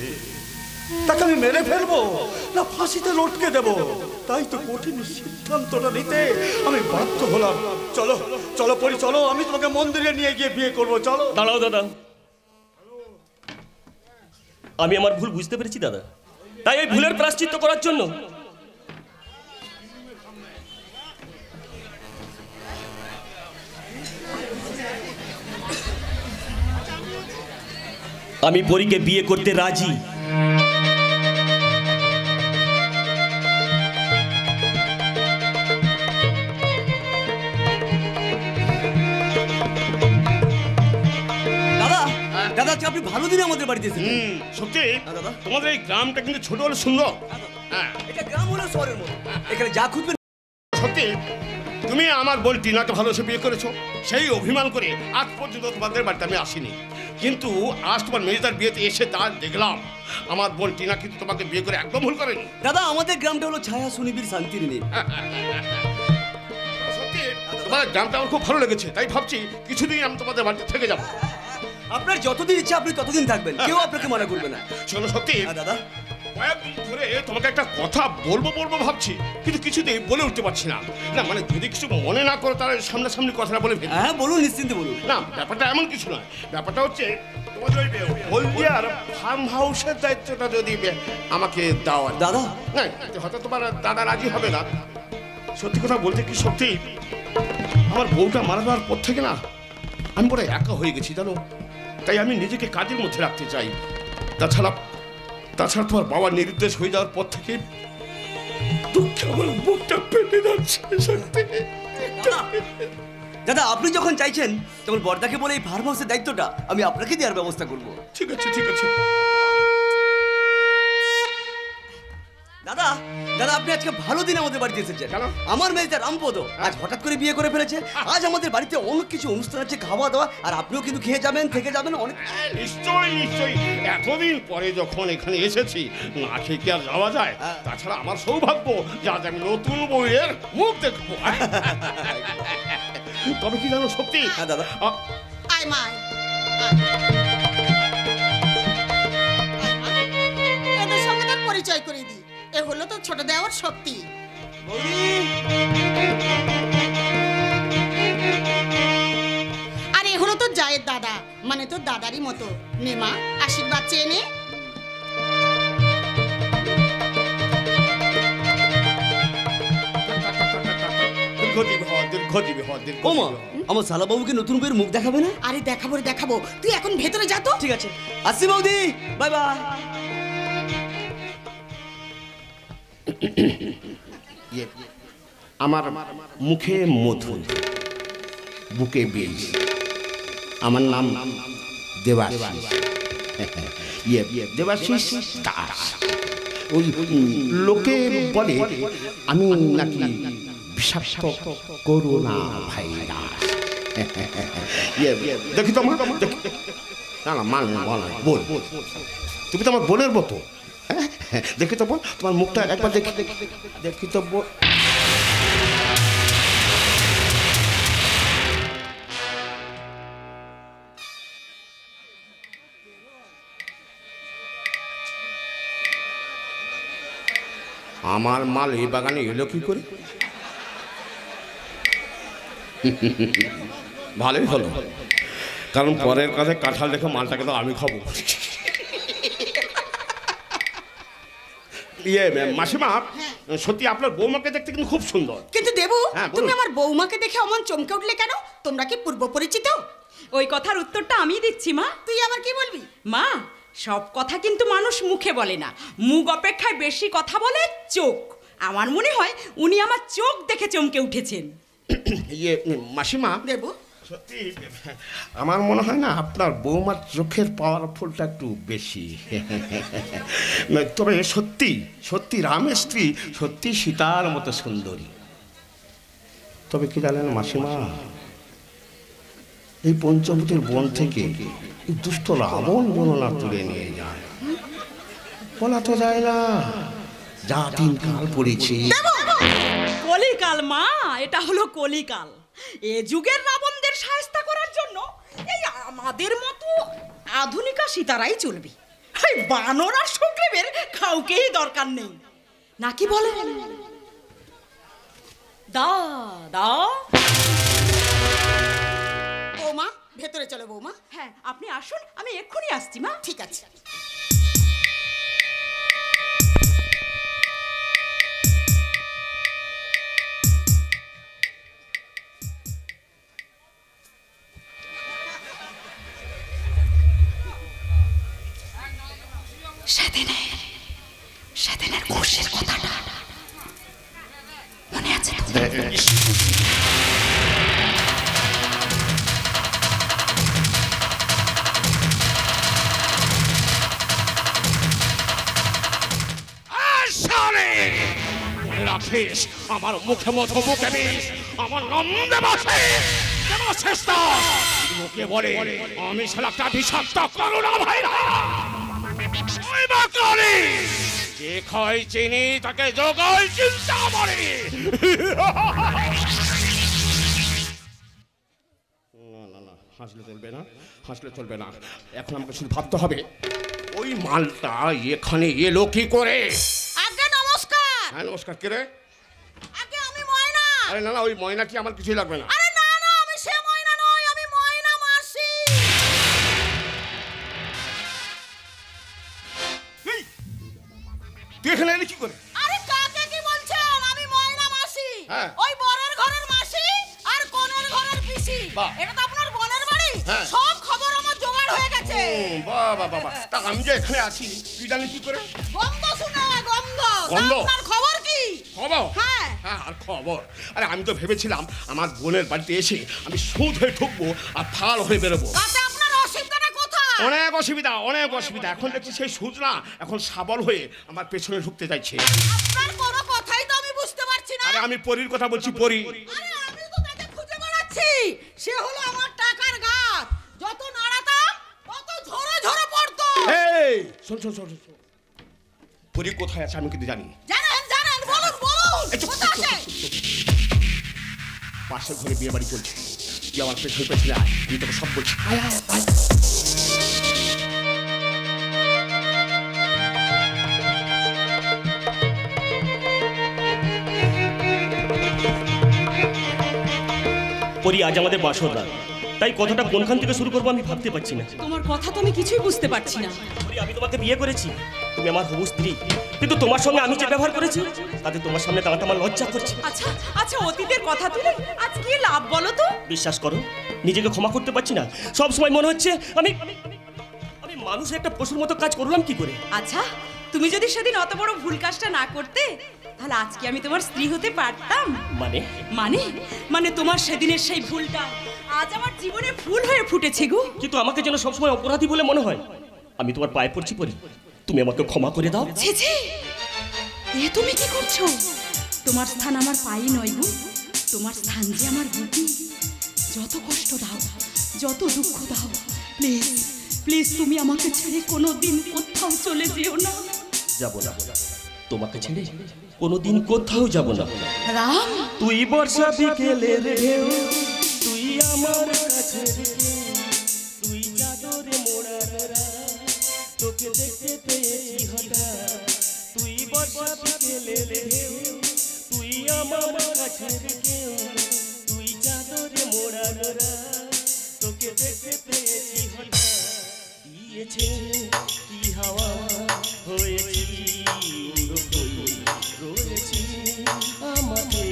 তাকে আমি মেরে ফেলবো না ফাঁসিতে লটকে দেব, তাই তো কঠিন সিদ্ধান্তটা নিতে আমি বাধ্য হলাম। চলো চলো পরি, চলো, আমি তোমাকে মন্দিরে নিয়ে গিয়ে বিয়ে করবো। চলো। দাঁড়াও দাদা, আমি আমার ভুল বুঝতে পেরেছি দাদা, তাই এই ভুলের প্রায়শ্চিত্ত করার জন্য আমি পরীকে বিয়ে করতে রাজি। দাদা, আজকে আপনি ভালো দিনে আমাদের বাড়িতে এসেছেন। সত্যি দাদা। তোমাদের এই গ্রামটা কিন্তু ছোট হলে সুন্দর। হ্যাঁ এটা গ্রাম হলো শহরের মতো, এখানে যা খুঁজবেন। সত্যি তুমি আমার বোন টিনাকে ভালোবেসে বিয়ে করেছো, সেই অভিমান করে আজ পর্যন্ত তোমাদের বাড়িতে আমি আসিনি। কিন্তু আজ তোমার মেজদার বিয়েতে এসে তা দেখলাম আমার বোন টিনা কিন্তু তোমাকে বিয়ে করে একদম ভুল করেনি। দাদা আমাদের গ্রামটা হলো ছায়া সুনিবিড় শান্তির নেই। সত্যি তোমার গ্রামটা আমার খুব ভালো লেগেছে, তাই ভাবছি কিছুদিন আমি তোমাদের বাড়িতে থেকে যাবো। আপনার যতদিন ইচ্ছা আপনি ততদিন থাকবেন, কেউ আপনাকে মানা করবে না। শোনো সত্যি দাদা কয়েকদিন ধরে তোমাকে একটা কথা বলবো ভাবছি, কিন্তু কিছুতেই বলে উঠতে পারছি না। না মানে যদি কিছু মনে না করো তাহলে সামনাসামনি কথাটা বলে ফেলি। হ্যাঁ বলুন, নিশ্চিন্তে বলুন। না ব্যাপারটা এমন কিছু নয়, ব্যাপারটা হচ্ছে তোমাদের ওই হলদিয়ার ফার্ম হাউসের দায়িত্বটা যদি আমাকে দাও। দাদা না হয়তো তোমার দাদা রাজি হবে না। সত্যি কথা বলতে কি সত্যি আমার বউটা মারা যাওয়ার পর থেকে না আমি বড় একা হয়ে গেছি জানো, তাই আমি নিজেকে কাজের মধ্যে রাখতে চাই। তাছাড়া তোমার বাবার নিরুদ্দেশ হয়ে যাওয়ার পর থেকে দুঃখে আমার বুকটা ফেটে যাচ্ছে। সত্যি দাদা আপনি যখন চাইছেন তখন বর্দাকে বলে এই ফার্ম হাউসের দায়িত্বটা আমি আপনাকে দেওয়ার ব্যবস্থা করব। ঠিক আছে ঠিক আছে। দাদা দাদা আপনি আজকে ভালো দিন আমাদের বাড়িতে এসেছেন। কেন? আমার মেয়েটা রামপদ আজ হঠাৎ করে বিয়ে করে ফেলেছে। আজ আমাদের বাড়িতে অনেক কিছু অনুষ্ঠান আছে, খাওয়া দাওয়া, আর আপনিও কিন্তু খেয়ে যাবেন, থেকে যাবেন অনেক। নিশ্চয়ই এতদিন পরে যখন এখানে এসেছি না খেয়ে কি আর যাওয়া যায়? তাছাড়া আমার সৌভাগ্য যে আজ আমি নতুন বউয়ের মুখ দেখবো। তবে কি জানো সত্যি হ্যাঁ দাদা আয় মা এদের সঙ্গে তার পরিচয় করে দিই। এ হলো তো ছোট দেওয়ার শক্তি। আর এ হলো তো জায়ের দাদা, মানে তো দাদারই মতো। নে মা আশীর্বাদ চেয়ে নে। ওমা আমার শালা বাবুকে নতুন বইয়ের মুখ দেখাবে না? আরে দেখাবো রে দেখাবো, তুই এখন ভেতরে যা তো। ঠিক আছে আসছি বৌদি, বাই বাই। আমার মুখে মধু, বুকে বীজ। আমার নাম দেবাশিস। দেবাশিস দাস। ওই লোকে বলে আমি নাকি বিষাক্ত করোনা ভাইরাস। দেখি তো মা, না না মানে বল, তুমি তো আমার বোনের মতো। দেখি তো বল, তোমার মুখটা একবার দেখি তো বল। আমার মাল এই বাগানে এলো কি করে? ভালোই হলো, কারণ পরের কাছে কাঁঠাল দেখে মালটাকে তো আমি খাবো। মাসিমা সত্যি আপনার বৌমাকে দেখতে কিন্তু খুব সুন্দর। কিন্তু দেবু হ্যাঁ, বলুন। তুমি আমার বৌমাকে দেখে অমন চমকে উঠলে কেন? তোমরা কি পূর্ব পরিচিত? ওই কথার উত্তরটা আমি দিচ্ছি মা। তুই আবার কি বলবি? মা সব কথা কিন্তু মানুষ মুখে বলে না, মুখ অপেক্ষায় বেশি কথা বলে চোখ। আমার মনে হয় উনি আমার চোখ দেখে চমকে উঠেছেন। মাসিমা দেবু সত্যি আমার মনে হয় না আপনার বৌমার চোখের পাওয়ারফুলটা একটু বেশি। তবে সত্যি সত্যি রামের স্ত্রী সত্যি সীতার মতো সুন্দরী। তবে কি জানেন মাসিমা, এই পঞ্চবটির বন থেকে দুষ্ট রাবণ গণনা তুলে নিয়ে যায়, বলা তো যায় না যা দিন কাল পড়েছে। কলিকাল মা, এটা হলো কলিকাল। এ যুগের রাবণদের শায়েস্তা করার জন্য এই আমাদের মতো আধুনিকা সীতারাই চলবে। এই বানর আর সুগ্রীবের কাউকেই দরকার নেই, নাকি বলে? দা দা বৌমা ভেতরে চলো বৌমা। হ্যাঁ আপনি আসুন, আমি এক্ষুনি আসছি মা। ঠিক আছে। সেদিনের খুশির কথাটা মনে আছে তো? রাখিস আমার মুখে মধু, মুখে বিষ। আমার নাম দেবাশিস। দেবাশিস দাস। লোকে বলে আমি শালা একটা বিষাক্ত করোনা ভাইরাস। ওই বাকলি যে খায় চিনি তাকে জগায় চিন্তা মরে। না হাসলে চলবে না, হাসলে চলবে না। এখন আমাকে শুধু ভাবতে হবে ওই মালটা এখানে এলো কি করে। আগে নমস্কার। হ্যাঁ নমস্কার। কে রে? আগে আমি ময়না। আরে না না, ওই ময়না কি আমার কিছুই লাগবে না। আরে না না, আমি সে ময়না নই, আমি ময়না মাসি। তুই এখানে এলি কি করে? আরে কাকে কি বলছেন? আমি ময়না মাসি। হ্যাঁ। ওই বরের ঘরের মাসি আর কোণের ঘরের পিসি। বাহ। এটা তো আপনার বোনের বাড়ি। হ্যাঁ। সব খবর আমার জোগাড় হয়ে গেছে। বাবা বাবা, তা আমি যে এখানে আছি তুই জানি কি করে? গন্ধ শুনে গন্ধ। গন্ধ? আপনার খবর কি? খবর? হ্যাঁ। হ্যাঁ আর খবর? আরে আমি তো ভেবেছিলাম আমার বোনের বাড়িতে এসে আমি সুদ হয়ে ঢুকবো আর ফাল হয়ে বেরোবো। তাতে আপনার অসুবিধাটা কোথায়? অনেক অসুবিধা, অনেক অসুবিধা। এখন দেখছি সেই সুদ না এখন সাবল হয়ে আমার পেছনে ঢুকতে চাইছে। আপনার কোনো কথাই তো আমি বুঝতে পারছি না। আরে আমি পরীর কথা বলছি, পরী। আরে আমি তো তাকে খুঁজে বেড়াচ্ছি। সে হলো আমার টাকার গাছ। যত নাড়াতাম তত ঝরে ঝরে পড়তো। এই শোন শোন শোন শোন। পরী কোথায় আছে আমি কিন্তু জানি। জানেন জানেন, বলুন বলুন। এই চুপ, কোথায় চুপ, আছে? চুপ, চুপ, চুপ। পাশের ঘরে বিয়ে বাড়ি চলছে। তুই আমার পেছনে পেছনে আয়, আমি তোকে সব বলছি। আয় আয় আয়। পরি আজ আমাদের বাসর রাত, তাই কথাটা কোনখান থেকে শুরু করবো আমি ভাবতে পারছি না। তোমার কথা তো আমি কিছুই বুঝতে পারছি না। পরি, আমি তোমাকে বিয়ে করেছি, তুমি আমার হবু স্ত্রী, কিন্তু তোমার সঙ্গে আমি যে ব্যবহার করেছি তাতে তোমার সামনে দাঁড়াতে আমার লজ্জা করছে। আচ্ছা আচ্ছা, অতীতের কথা তুলে আজ কি লাভ বলো তো? বিশ্বাস করো, নিজেকে ক্ষমা করতে পারছি না। সব সময় মনে হচ্ছে আমি আমি মানুষ একটা পশুর মতো কাজ করলাম কি করে। আচ্ছা, তুমি যদি সেদিন অত বড় ভুল কাজটা না করতে তাহলে আজকে আমি তোমার স্ত্রী হতে পারতাম। মানে মানে মানে তোমার সেদিনের সেই ভুলটা আজ আমার জীবনে ফুল হয়ে ফুটেছে গো। কিন্তু আমাকে যেন সবসময় অপরাধী বলে মনে হয়। আমি তোমার পায়ে পড়ছি পরি, তুমি আমাকে ক্ষমা করে দাও। ছি ছি, এ তুমি কি করছো? তোমার স্থান আমার পায়ে নয় গো, তোমার স্থান যে আমার বুকে। যত কষ্ট দাও, যত দুঃখ দাও, প্লিজ প্লিজ তুমি আমাকে ছেড়ে কোনোদিন কোথাও চলে যেও না। যাব না, তোমাকে ছেড়ে কোনোদিন কোথাও যাব না। রাম, তুই বর্ষা বিকেলের ঢেউ, তুই আমার কাছে, তুই চাদরে মোড়ার রাত, তোকে দেখতে পেয়েছি হঠাৎ। তুই বর্ষা বিকেলের ঢেউ, তুই আমার কাছে, তুই চাদরে মোড়ার রাত, তোকে দেখতে পেয়েছি হঠাৎ। দিয়েছে কি হাওয়া হয়েছি রয়েছি আমাকে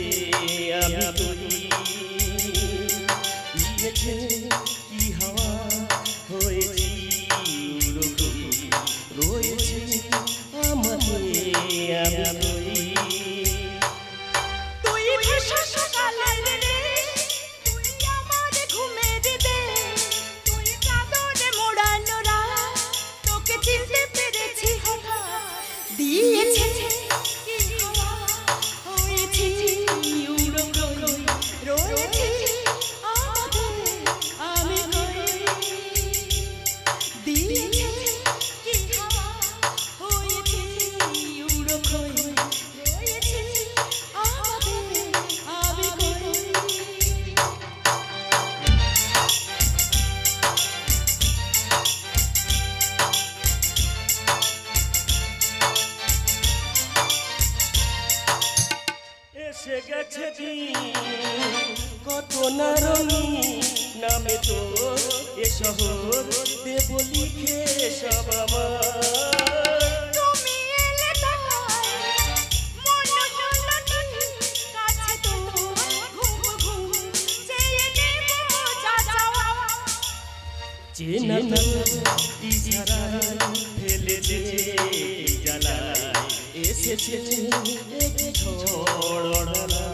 আমি তৈরি। দিয়েছে কি হাওয়া হয়েছি রয়েছি আমাকে আমি তৈরি। তুই ভেসা সকালের রে, তুই আমার ঘুমের দে, তুই চাদরে মোড়ানো রাত, তোকে চিনতে পেরেছি হঠাৎ। দিয়েছে কি হাওয়া হয়েছি উড়ো কই, রয়েছি আমাদের আমি কই। দিয়েছে কি হাওয়া হয়েছি উড়ো কই, রয়েছি আমাদের আমি কই। এসে গেছে দিন কত না রঙিন, নামে তো এ শহর দেব লিখে সব আমার। তুমি এলে তাই মন হলো ঠিক, কাছে তো ঘুম ঘুম চেয়ে নেব যা যাওয়া। চেনা ইশারায় ফেলেছে জ্বালায়, এসেছে এক ঝড় অড়লা।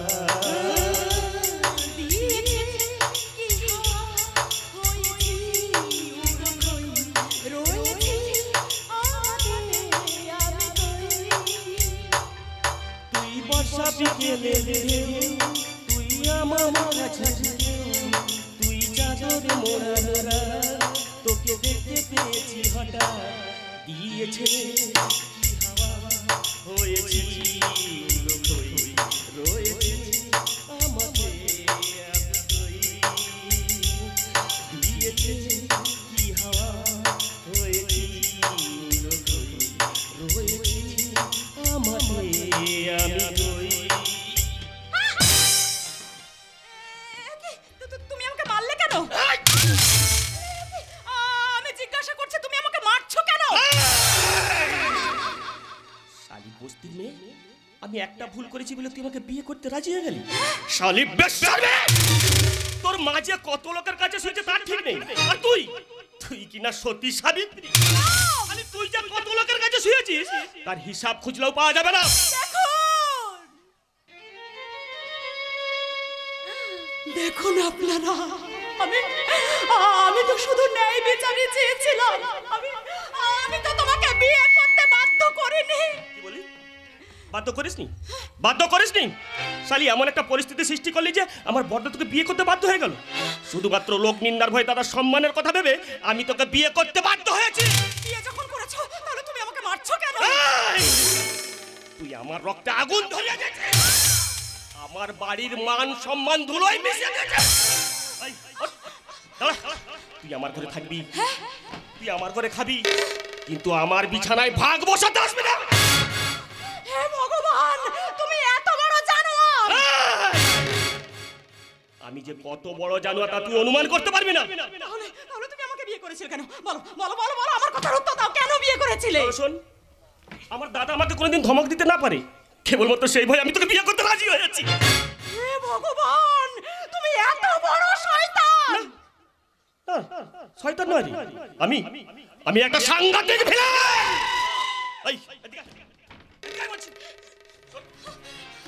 দিয়েছে কি হাওয়া হয়েছি উড়ো কই, রয়েছি আমাদের আমি কই। তুই বর্ষা বিকেলের ঢেউ, তুই আমার কাছে, তুই চাঁদ তোরে মোরা তোকে দেখতে পেয়েছি হঠাৎ দিয়েছে কি হাওয়া হয়েছি রয়েছি আমাকে দিয়েছে কি হাওয়া হয়েছি রয়েছি আমাকে আমি তুমি আমাকে মারলে কেন? আমি জিজ্ঞাসা করছি তুমি আমাকে মারছো কেন? শালি বস্তির মেয়ে, আমি একটা ভুল করেছি বলে তুই আমাকে বিয়ে করতে রাজি হয়ে গেলি? শালি বেশরমে! তোর মা যে কত লোকের কাছে শুয়েছে তার ঠিক নেই, আর তুই কিনা সতী সাবিত্রী। আরে তুই যে কত লোকের কাছে শুয়েছিস তার হিসাব খুঁজলেও পাওয়া যাবে না। দেখুন আপনারা, আমি তো শুধু ন্যায় বিচারই চেয়েছিলাম। আমি তো তোমাকে বিয়ে করতে বাধ্য করিনি। কি বলি? বাধ্য করিসনি? বাধ্য করিসনি? শালি এমন একটা পরিস্থিতি সৃষ্টি করলি যে আমার বড় তোকে বিয়ে করতে বাধ্য হয়ে গেল। শুধুমাত্র লোক নিন্দার ভয়ে তার সম্মানের কথা ভেবে আমি তোকে বিয়ে করতে বাধ্য হয়েছি। বিয়ে যখন করেছো তাহলে তুমি আমাকে মারছো কেন? তুই আমার রক্তে আগুন ধরিয়ে দিয়েছিস। আমার বাড়ির মান সম্মান ধুলোয় মিশিয়ে দিয়েছিস। তুই আমার ঘরে থাকবি, তুই আমার ঘরে খাবি, কিন্তু আমার বিছানায় ভাগ বসাতে আসবি না। হে ভগবান, তুমি এত বড় জানোয়ার! আমি যে কত বড় জানোয়ার তা তুই অনুমান করতে পারবি না। তাহলে তুমি আমাকে বিয়ে করেছিলে কেন? বলো বলো বলো বলো, আমার কথার উত্তর দাও। কেন বিয়ে করেছিলে? শোন, আমার দাদা আমাকে কোনোদিন ধমক দিতে না পারে, কেবলমাত্র সেই ভয় আমি তোকে বিয়ে করতে রাজি হয়েছি। হে ভগবান, তুমি এত বড় শয়তান! শয়তান নয় রে, আমি একটা সাংঘাতিক ভিলেন। এই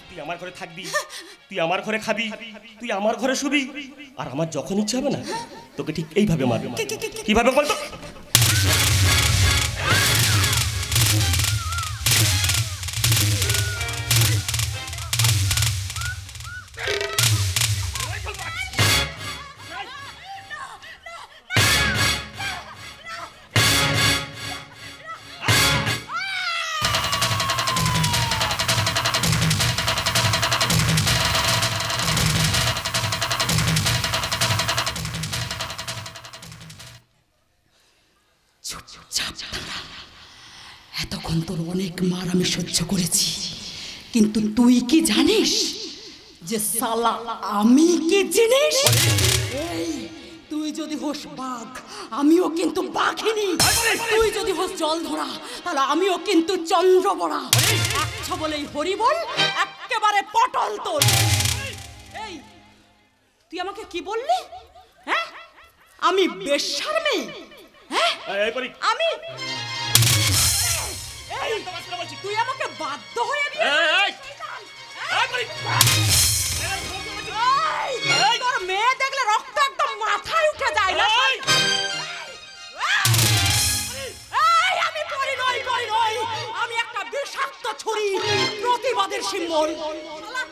তুই আমার ঘরে থাকবি, তুই আমার ঘরে খাবি, তুই আমার ঘরে শুবি, আর আমার যখন ইচ্ছা হবে না তোকে ঠিক এইভাবে মারবে। কিভাবে বলতো? এতক্ষণ তোর অনেক মার আমি সহ্য করেছি, কিন্তু তুই কি জানিস যে সালা আমি কি জিনিস? এই, তুই যদি হোস বাঘ, আমিও কিন্তু বাঘিনী। তুই যদি হোস জল ধরা, তাহলে আমিও কিন্তু চন্দ্রবড়া। আচ্ছা বলেই হরি বল, একেবারে পটল তোর। এই, তুই আমাকে কি বললি? হ্যাঁ, আমি বেশ্যার মেয়ে? হ্যাঁ, আমি? তুই আমাকে বাধ্য হয়ে তোর মেয়ে দেখলে রক্ত একদম মাথায় উঠে যায় না? আমি পরি নই, আমি একটা বিষাক্ত ছুরি, প্রতিবাদের সিম্বল।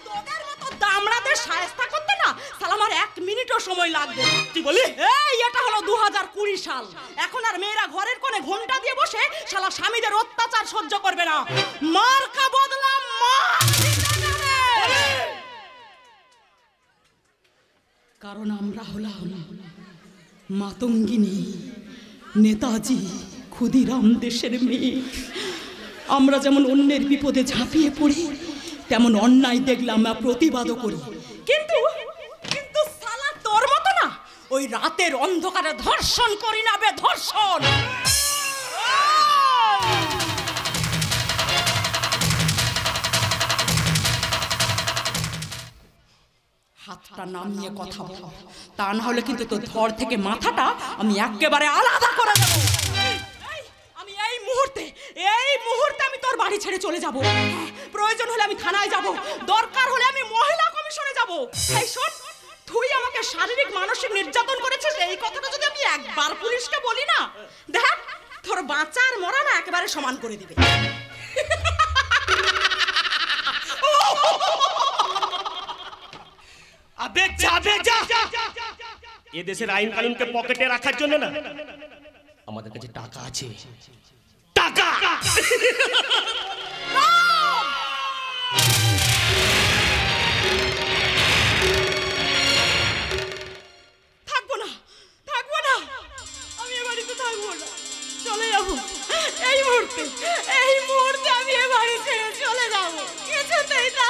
তোদের মতো দামড়াদের শায়েস্তা করতে না সালা আমার 1 মিনিটও সময় লাগবে। কি বলি? এই, এটা হলো 2020 সাল। এখন আর মেয়েরা ঘরের কোণে ঘোমটা দিয়ে বসে শালা স্বামীদের অত্যাচার সহ্য করবে না। মার্কা বদলাম, কারণ আমরা হলাম মাতঙ্গিনী, নেতাজি ক্ষুদিরাম দেশের মেয়ে। আমরা যেমন অন্যের বিপদে ঝাঁপিয়ে পড়ি, তেমন অন্যায় দেখলে আমরা প্রতিবাদও করি। কিন্তু সালা তোর মতো না, ওই রাতের অন্ধকারে ধর্ষণ করি না বে, ধর্ষণ। হাতটা নামিয়ে কথা বল, তা না হলে কিন্তু তোর ধর থেকে মাথাটা আমি একেবারে আলাদা করে দেব। আমি এই মুহূর্তে আমি তোর বাড়ি ছেড়ে চলে যাব। প্রয়োজন হলে আমি থানায় যাব, দরকার হলে আমি মহিলা কমিশনে যাব। এই শোন, তুই আমাকে শারীরিক মানসিক নির্যাতন করেছিস, এই কথাটা যদি আমি একবার পুলিশকে বলি না, দেখ তোর বাঁচার মরা না একেবারে সমান করে দিবে। আবে যাবে যা, এদেশের আইন কানুনকে পকেটে রাখার জন্য না, আমাদের কাছে টাকা আছে, টাকা। থাকবো না, থাকবো না, আমি এ বাড়িতে থাকবো না, চলে যাবো এই মুহূর্তে, এই মুহূর্তে আমি এ বাড়ি ছেড়ে চলে যাবো, কিছুতেই না।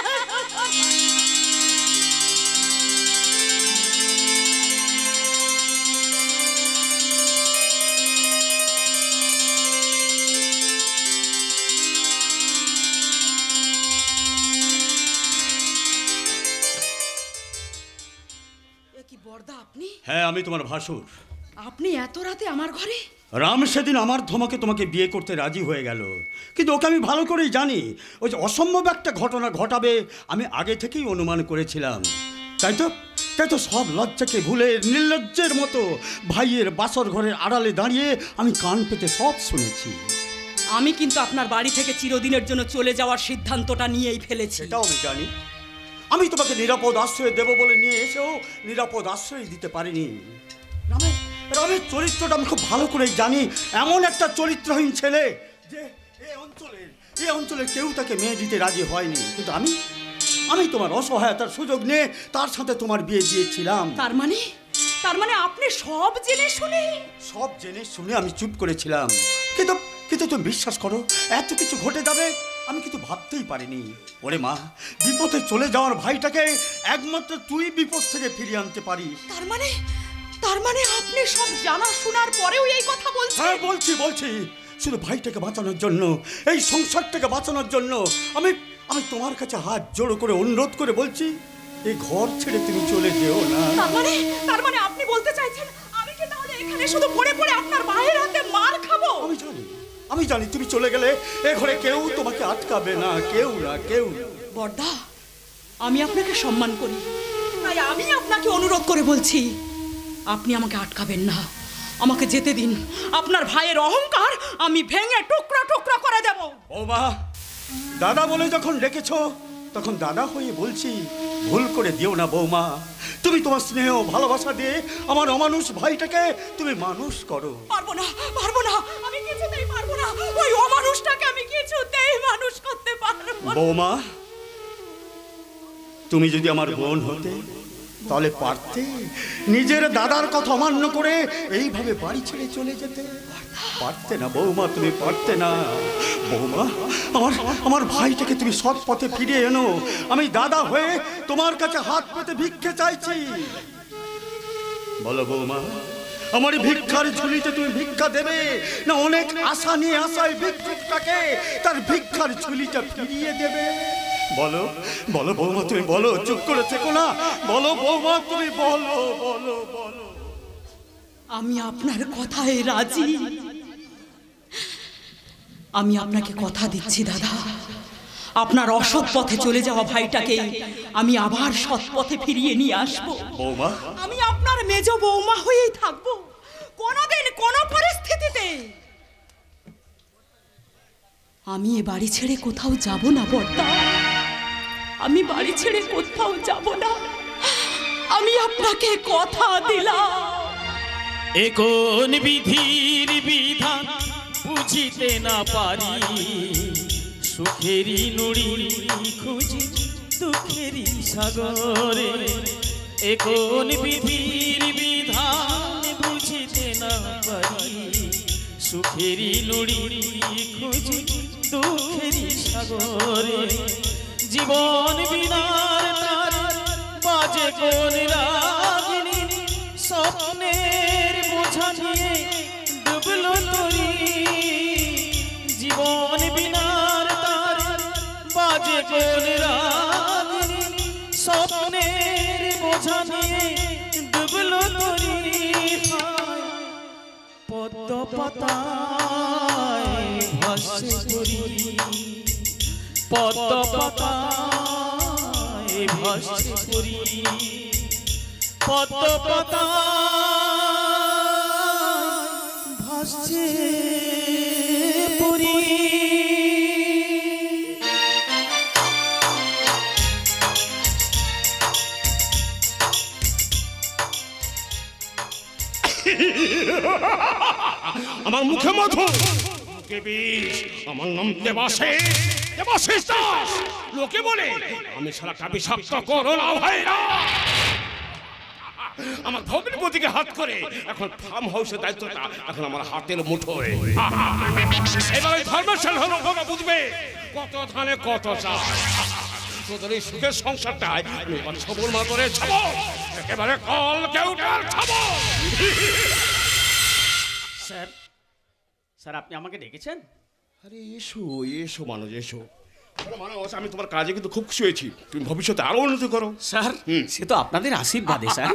কি বর্দা আপনি? হ্যাঁ, আমি তোমার ভাসুর। আপনি এত রাতে আমার ঘরে? রাম সেদিন আমার ধমকে তোমাকে বিয়ে করতে রাজি হয়ে গেল, কিন্তু ওকে আমি ভালো করেই জানি ওই যে অসম্ভব একটা ঘটনা ঘটাবে আমি আগে থেকেই অনুমান করেছিলাম। তাই তো সব লজ্জাকে ভুলে নির্লজ্জের মতো ভাইয়ের বাসর ঘরের আড়ালে দাঁড়িয়ে আমি কান পেতে সব শুনেছি। আমি কিন্তু আপনার বাড়ি থেকে চিরদিনের জন্য চলে যাওয়ার সিদ্ধান্তটা নিয়েই ফেলেছি। সেটাও আমি জানি। আমি তোমাকে নিরাপদ আশ্রয় দেব বলে নিয়ে এসেও নিরাপদ আশ্রয় দিতে পারিনি। রামের চরিত্রটা আমি খুব ভালো করেই জানি। এমন একটা চরিত্রহীন ছেলে যে এই অঞ্চলের কেউ তাকে মেয়ে দিতে রাজি হয়নি, কিন্তু আমি তোমার অসহায়তার সুযোগ নিয়ে তার সাথে তোমার বিয়ে দিয়েছিলাম। তার মানে আপনি সব জেনে শুনে আমি চুপ করেছিলাম, কিন্তু তুমি বিশ্বাস করো, এত কিছু ঘটে যাবে আমি কিন্তু ভাবতেই পারিনি। ওরে মা, বিপদে চলে যাওয়ার ভাইটাকে একমাত্র তুই বিপদ থেকে ফিরিয়ে আনতে পারিস। তার মানে আপনি সব জানা শোনার পরেও এই কথা বলছেন? হ্যাঁ, বলছি। শুধু ভাইটাকে বাঁচানোর জন্য, এই সংসারটাকে বাঁচানোর জন্য আমি তোমার কাছে হাত জোড়ো করে অনুরোধ করে বলছি, এই ঘর ছেড়ে তুমি চলে যেও না। তার মানে আপনি বলতে চাইছেন আমি কি তাহলে এখানে শুধু পড়ে আপনার ভাইয়ের হাতে মার খাবো? আমি জানি তুমি চলে গেলে এ ঘরে কেউ তোমাকে আটকাবে না, কেউ না। বর্দা, আমি আপনাকে সম্মান করি, তাই আমি আপনাকে অনুরোধ করে বলছি, আপনি আমাকে আটকাবেন না, আমাকে যেতে দিন। আপনার ভাইয়ের অহংকার আমি ভেঙে টুকরা টুকরা করে দেব। বৌমা, দাদা বলে যখন ডেকেছো তখন দাদা হয়ে বলছি, ভুল করে দিও না বৌমা। তুমি তোমার স্নেহ ভালোবাসা দিয়ে আমার অমানুষ ভাইটাকে তুমি মানুষ করো। পারবো না, আমি কিছুতেই পারবো না। ওই অমানুষটাকে আমি কিছুতেই মানুষ করতে পারবো না। বৌমা, তুমি যদি আমার বোন হতে তাহলে পারতে নিজের দাদার কথা অমান্য করে এইভাবে বাড়ি ছেড়ে চলে যেতে? পারতে না বৌমা, তুমি পারতে না। বৌমা, আমার ভাইটাকে তুমি সৎ পথে ফিরিয়ে এনো। আমি দাদা হয়ে তোমার কাছে হাত পেতে ভিক্ষে চাইছি। বলো বৌমা, আমার ভিক্ষার ঝুলিতে তুমি ভিক্ষা দেবে না অনেক আশা নিয়ে আসায় ভিক্ষুকটাকে তার ভিক্ষার ঝুলিটা ফিরিয়ে দেবে? বলো বৌমা, তুমি বলো, চুপ করে থেকো না। বলো বৌমা, তুমি বলো। আমি আপনার কথায় রাজি। আমি আপনাকে কথা দিচ্ছি দাদা, আপনার অসৎ পথে চলে যাওয়া ভাইটাকে আমি আবার সৎ পথে ফিরিয়ে নিয়ে আসবো। বৌমা, আমি আপনার মেজ বৌমা হয়েই থাকবো। কোনোদিন কোনো পরিস্থিতিতে আমি এ বাড়ি ছেড়ে কোথাও যাব না বর্দা, আমি বাড়ি ছেড়ে কোথাও যাব না। আমি আপনাকে কথা দিলাম। এ কোন বিধির বিধান বুঝিতে না পারি, সুখেরই নুড়ি খুঁজি দুঃখেরই সাগরে। এ কোন বিধির বিধান বুঝিতে না পারি, সুখেরই নুড়ি খুঁজি দুঃখেরই সাগরে। জীবন বিনার তার বাজে কোন রাগিনী, স্বপ্নের বোঝা নিয়ে ডুবলো তরি। জীবন বিনার তার বাজে কোন রাগিনী, স্বপ্নের বোঝা নিয়ে ডুবলো তরি। পদ্ম পাতায় ভাসে তরি, পদ্ম পাতায় ভাসে তরি, পদ্ম পাতায় ভাসে পরি। আমার মুখে মধু, মুখে বিষ। আমার নাম দেবাশিস, দেবাশিস দাস। লোকে বলে আমি শালাটা বিষাক্ত করোনা ভাইরাস। আমার ভগ্নিপতিকে হাত করে এখন ফার্ম হাউসের দায়িত্বটা এখন আমার হাতের মুঠোয়। এবার ওই ধর্মেশ্বর হলো বুঝবে কত ধানে কত চাল। তোদের এই সুখের সংসারটায় আমি এবার ছবল মা করে ছাবো, একেবারে কল কেউটার ছাবো। স্যার, স্যার আপনি আমাকে ডেকেছেন? আরে এসো এসো মানুষ, এসো। মানুষ, আমি তোমার কাজে কিন্তু খুব খুশি হয়েছি। তুমি ভবিষ্যতে আরো উন্নতি করো। স্যার সে তো আপনাদের আশীর্বাদে স্যার।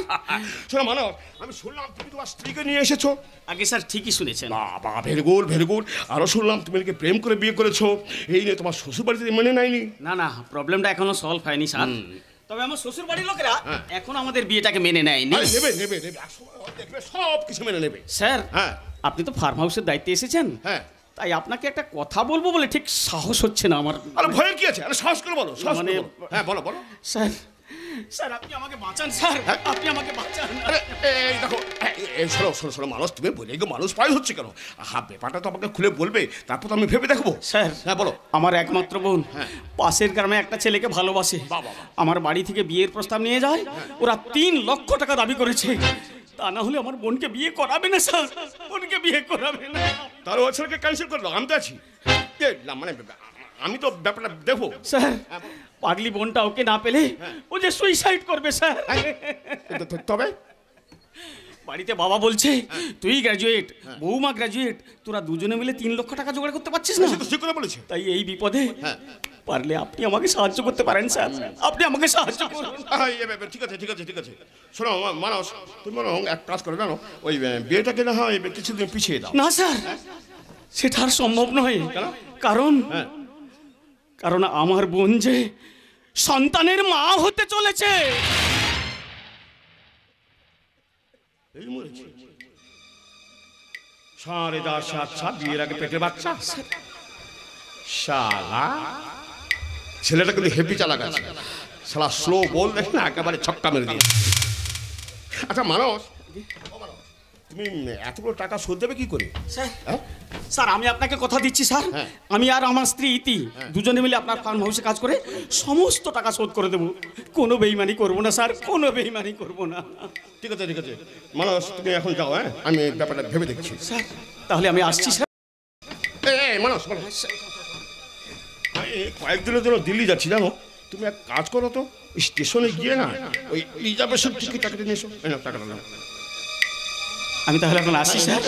শোনো মানুষ, আমি শুনলাম তুমি তোমার স্ত্রীকে নিয়ে এসেছো। আগে স্যার ঠিকই শুনেছেন। বাবা, ভেরি গুড ভেরি গুড। আরো শুনলাম তুমি নাকি প্রেম করে বিয়ে করেছো। এই নিয়ে তোমার শ্বশুর বাড়িতে মেনে নেয়নি? না না, প্রবলেমটা এখনো সলভ হয়নি স্যার। তবে আমার শ্বশুর বাড়ির লোকেরা এখন আমাদের বিয়েটাকে মেনে নেয়নি। নেবে নেবে নেবে, দেখবে সব কিছু মেনে নেবে। স্যার হ্যাঁ, আপনি তো ফার্ম হাউসের দায়িত্বে এসেছেন। হ্যাঁ, তাই আপনাকে একটা কথা বলবো বলে ঠিক সাহস হচ্ছে না আমার। আরে ভয়ের কি আছে? আরে সাহস করে বলো, সাহস করে বলো। হ্যাঁ বলো বলো। স্যার, স্যার আপনি আমাকে বাঁচান স্যার, আপনি আমাকে বাঁচান। আরে এই দেখো, এই শোনো শোনো শোনো মানুষ, তুমি বলে গো মানুষ পাই হচ্ছে কেন? ব্যাপারটা তো আমাকে খুলে বলবে, তারপর তো আমি ভেবে দেখবো। স্যার, হ্যাঁ বলো। আমার একমাত্র বোন পাশের গ্রামে একটা ছেলেকে ভালোবাসে। আমার বাড়ি থেকে বিয়ের প্রস্তাব নিয়ে যায়। ওরা 3 লক্ষ টাকা দাবি করেছে। তা না হলে আমার বোনকে বিয়ে করাবে না স্যার, বোনকে বিয়ে করাবে না। তাহলে ওই ছেলেকে ক্যান্সেল করে দাও, আমি তো আছি। মানে আমি তো ব্যাপারটা দেখো। স্যার, পাগলি বোনটা ওকে না পেলে ও যে সুইসাইড করবে স্যার। তবে বাড়িতে বাবা বলছে তুই গ্র্যাজুয়েট, বৌমা গ্র্যাজুয়েট, তোরা দুজনে মিলে 3 লক্ষ টাকা জোগাড় করতে পারছিস না। ঠিক করে বলেছে। তাই এই বিপদে পারলে আপনি আমাকে সাহায্য করতে পারেন স্যার, আপনি আমাকে সাহায্য করুন। ঠিক আছে ঠিক আছে ঠিক আছে। শোনো মানুষ, তুমি মনে এক কাজ করে জানো, ওই বিয়েটাকে না হয় কিছুদিন পিছিয়ে দাও। না স্যার, সেটা আর সম্ভব নয়। কারণ কারণ আমার বোন যে সন্তানের মা হতে চলেছে। এই মরেছে 7.5 বিয়ের আগে পেটে বাচ্চা। শালা ছেলেটা কিন্তু হেভি চালাক আছে। শালা স্লো বল দেখ না, একেবারে ছক্কা মেরে দিয়ে। আচ্ছা মানুষ, তুমি এতগুলো টাকা শোধ দেবে কি করে? স্যার, স্যার আমি আপনাকে কথা দিচ্ছি স্যার, আমি আর আমার স্ত্রী ইতি দুজনে মিলে আপনার ফার্ম হাউসে কাজ করে সমস্ত টাকা শোধ করে দেবো। কোনো বেইমানি করবো না স্যার, কোনো বেইমানি করবো না। ঠিক আছে ঠিক আছে মানুষ, তুমি এখন যাও। হ্যাঁ, আমি ব্যাপারটা ভেবে দেখছি। স্যার তাহলে আমি আসছি স্যার। মানুষ কয়েকদিনের জন্য দিল্লি যাচ্ছি জানো। তুমি এক কাজ করো তো, স্টেশনে গিয়ে না ওই রিজার্ভেশন টিকিট টাকাটা নিয়ে এসো। টাকাটা নাও। আমি তাহলে এখন আসি স্যার,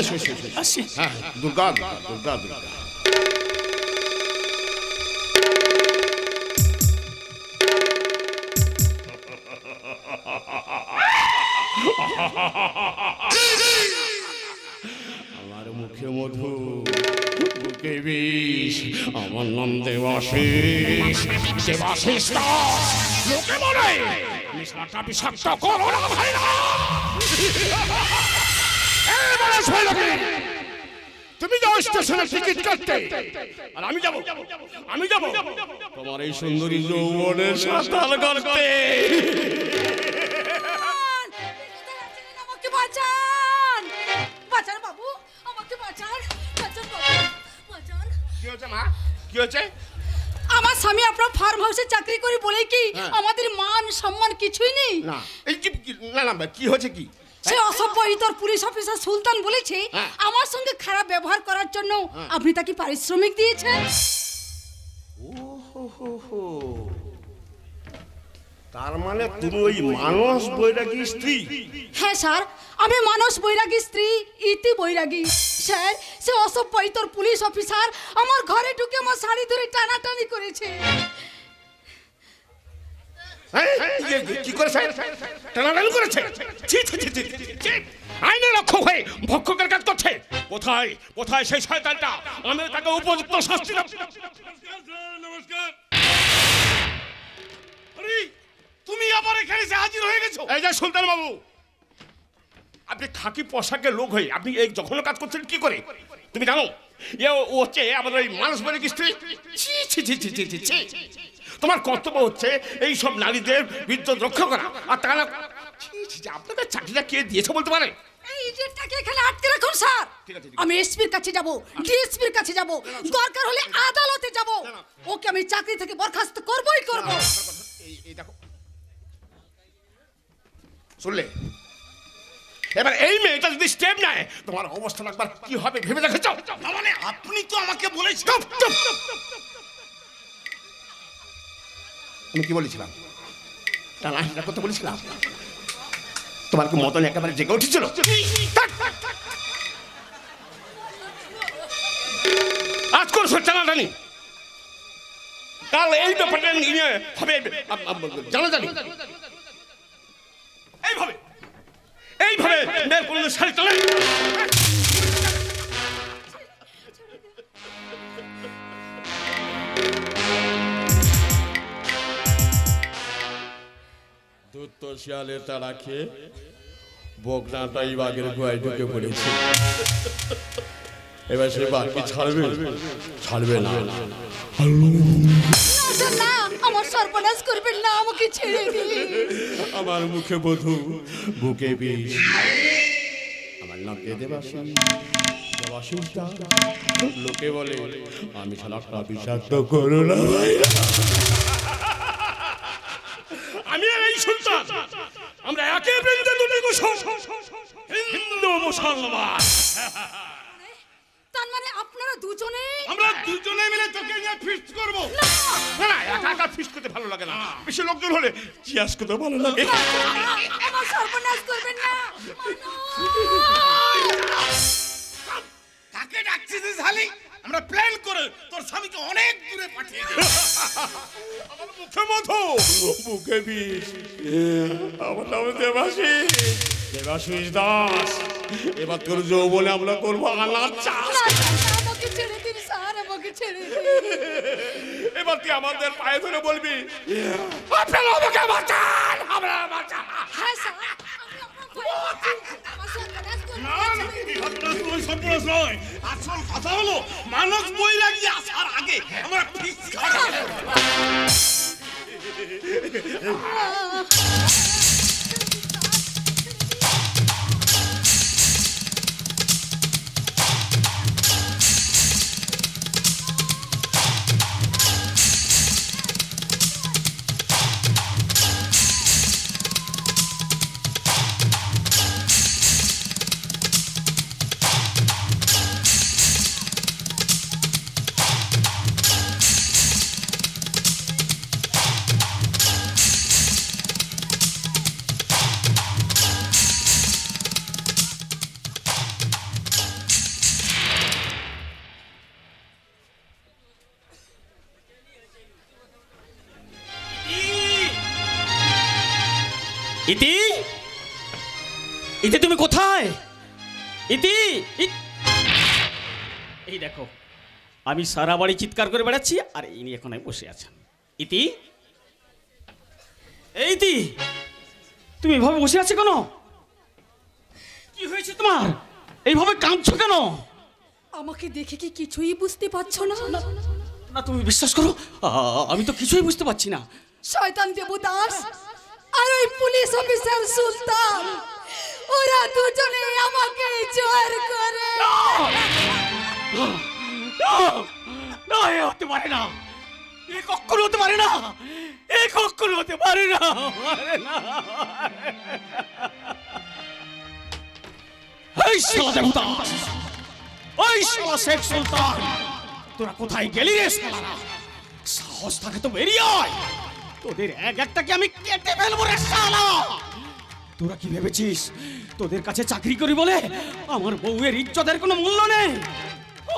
আসি। হ্যাঁ, দুর্গা দুর্গা দুর্গা। আমার মুখে মধু, বুকে বিষ। আমার নাম দেবাশিস, দেবাশিস দাস। লোকে বলে আমি সারাটা বিষাক্ত করোনা ভাইরাস। তুমি যাও স্টেশনে টিকিট কাটতে, আর আমি যাব তোমার এই সুন্দরী যৌবনের সাঁতার করতে। আমাকে বাঁচান, বাঁচান বাবু, আমাকে বাঁচান, বাঁচান বাবু, বাঁচান। কি হয়েছে মা, কি হয়েছে? আমার স্বামী আপনার ফার্ম হাউসে চাকরি করে বলে কি আমাদের মান সম্মান কিছুই নেই। না এই না না, কি হয়েছে কি? সে অসভ্য ইতর পুলিশ অফিসার সুলতান বলেছে আমার সঙ্গে খারাপ ব্যবহার করার জন্য আপনি তাকে পারিশ্রমিক দিয়েছেন। তার মানে তুমি ওই মানস বৈরাগী স্ত্রী? হ্যাঁ স্যার, আমি মানস বৈরাগী স্ত্রী ইতি বৈরাগী। স্যার, সে অসভ্য ইতর পুলিশ অফিসার আমার ঘরে ঢুকে আমার শাড়ি ধরে টানাটানি করেছে। কি করেছে? টানাটানি করেছে? আইনের রক্ষক হয়ে ভক্ষকের কাজ করছে। কোথায় কোথায় সেই শয়তানটা? আমি তাকে উপযুক্ত শাস্তি দেব। নমস্কার। আরে তুমি আবার এখানে এসে হাজির হয়ে গেছো? এই যে সুলতান বাবু, আপনি খাকি পোশাকের লোক হয়ে আপনি এই জঘন্য কাজ করছেন কি করে? তুমি জানো ও হচ্ছে আমাদের ওই মানুষ বলে কি স্ত্রী? তোমার কর্তব্য হচ্ছে এই সব নারীদের বিদ্যুৎ রক্ষা করা। আর তারা আপনাদের চাকরিটা কে দিয়েছে বলতে পারে? এই এজেন্টটাকে এখানে আটকে রাখুন স্যার। আমি এসপির কাছে যাব, ডিএসপির কাছে যাব, দরকার হলে আদালতে যাব। ওকে আমি চাকরি থেকে বরখাস্ত করবই করব। এই দেখো, শুনলে? এবার এই মেয়েটা যদি স্টেপ নেয়, তোমার অবস্থা একবার কি হবে ভেবে দেখেছো? মানে আপনি তো আমাকে বলেছেন। আমি কি বলেছিলাম? টানা হিসা করতে বলেছিলাম? তোমার কি মতন একেবারে জেগে উঠেছিল? আজ কোন টানাটানি, কাল এই ব্যাপারটা নিয়ে হবে জানাজানি। এইভাবে এইভাবে মেয়ের কোনো শাড়ি চলে। দুধ তো শিয়ালের তারা খেয়ে বকনাটাই বাঘের গুহায় ঢুকে পড়েছে। এবার সে বাঘকে ছাড়বে না। না, আমার সর্বনাশ করবেন না, আমাকে ছেড়ে দিন। আমার মুখে বধূ, বুকে বিষ। আমার নাম দেবাশিস। লোকে বলে আমি শালাটা বিষাক্ত করো না। আমি আর এই সুলতান, আমরা একে বৃন্দে দুটি কুসুম, হিন্দু মুসলমান। তার মানে আপনারা দুজনে? আমরা দুজনে মিলে তোকে নিয়ে ফিস্ট করব। না না, একা একা ফিস্ট করতে ভালো লাগে না, বেশি লোকজন হলে চিয়াস করতে ভালো লাগে। আমার সর্বনাশ করবেন না। কাকে ডাকছিস শালি? আমরা প্ল্যান করে তোর স্বামীকে অনেক দূরে পাঠিয়ে দেব। আমার মুখে মধু, বুকে বিষ। আমার নাম দেবাশিস, দেবাশিস দাস। এবার তোর যৌবনে আমরা করবো আনার চাষ। আমাকে ছেড়ে দিন স্যার, আমাকে ছেড়ে দিন। এবার তুই আমাদের পায়ে ধরে বলবি, আপনারা আমাকে বাঁচান, আমরা বাঁচান। হ্যাঁ স্যার, আমি আপনার ভয়ে আছি। আমার সর্বনাশ করবেন না না। না, এই ঘটনা তোমার সর্বনাশ নয়। আসল কথা হলো মানুষ বই লাগিয়ে আসার আগে আমরা ফিস্ট খাবো। ইতি, ইতি তুমি কোথায়? ইতি, এই দেখো আমি সারা বাড়ি চিৎকার করে বেড়াচ্ছি আর ইনি এখন বসে আছেন। ইতি, এই ইতি, তুমি এভাবে বসে আছো কেন? কি হয়েছে তোমার? এইভাবে কাঁদছো কেন? আমাকে দেখে কি কিছুই বুঝতে পারছো না? না তুমি বিশ্বাস করো, আমি তো কিছুই বুঝতে পারছি না। শয়তান দেবদাস আর ওই পুলিশ অফিসার সুলতান, ওরা দুজনে আমাকে জোর করে। না, এ হতে পারে না, এ কখনো হতে পারে না, এ কখনো হতে পারে না। এই শালা দেবদাস, ওই শালা শেখ সুলতান, তোরা কোথায় গেলি রে শালারা? সাহস থাকে তো বেরিয়ে আয়, তোদের এক একটাকে আমি কেটে ফেলবো রে শালা। তোরা কি ভেবেছিস তোদের কাছে চাকরি করি বলে আমার বউয়ের ইজ্জতের কোনো মূল্য নেই?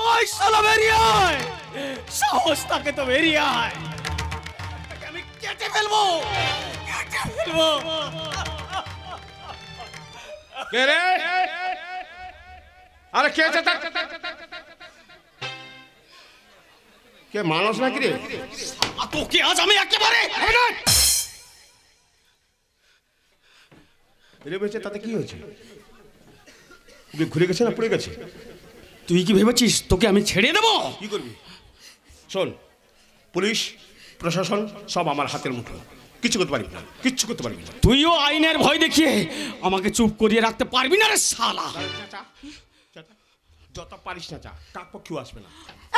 ওই শালা বেরিয়ে আয়, সাহস থাকে তো বেরিয়ে আয়, আমি কেটে ফেলবো, কেটে ফেলবো। কে রে? আরে কে আছে? কে মানুষ নাকি রে? তোকে আজ আমি একেবারে বেঁচে তাতে কি হয়েছে? ঘুরে গেছে না পড়ে গেছে? তুই কি ভেবেছিস তোকে আমি ছেড়ে দেবো? কি করবি? শোন, পুলিশ প্রশাসন সব আমার হাতের মুঠো। কিচ্ছু করতে পারবি না, কিচ্ছু করতে পারবি না। তুইও আইনের ভয় দেখিয়ে আমাকে চুপ করিয়ে রাখতে পারবি না রে শালা। যত পারিস না যা, কাক পক্ষেও আসবে না।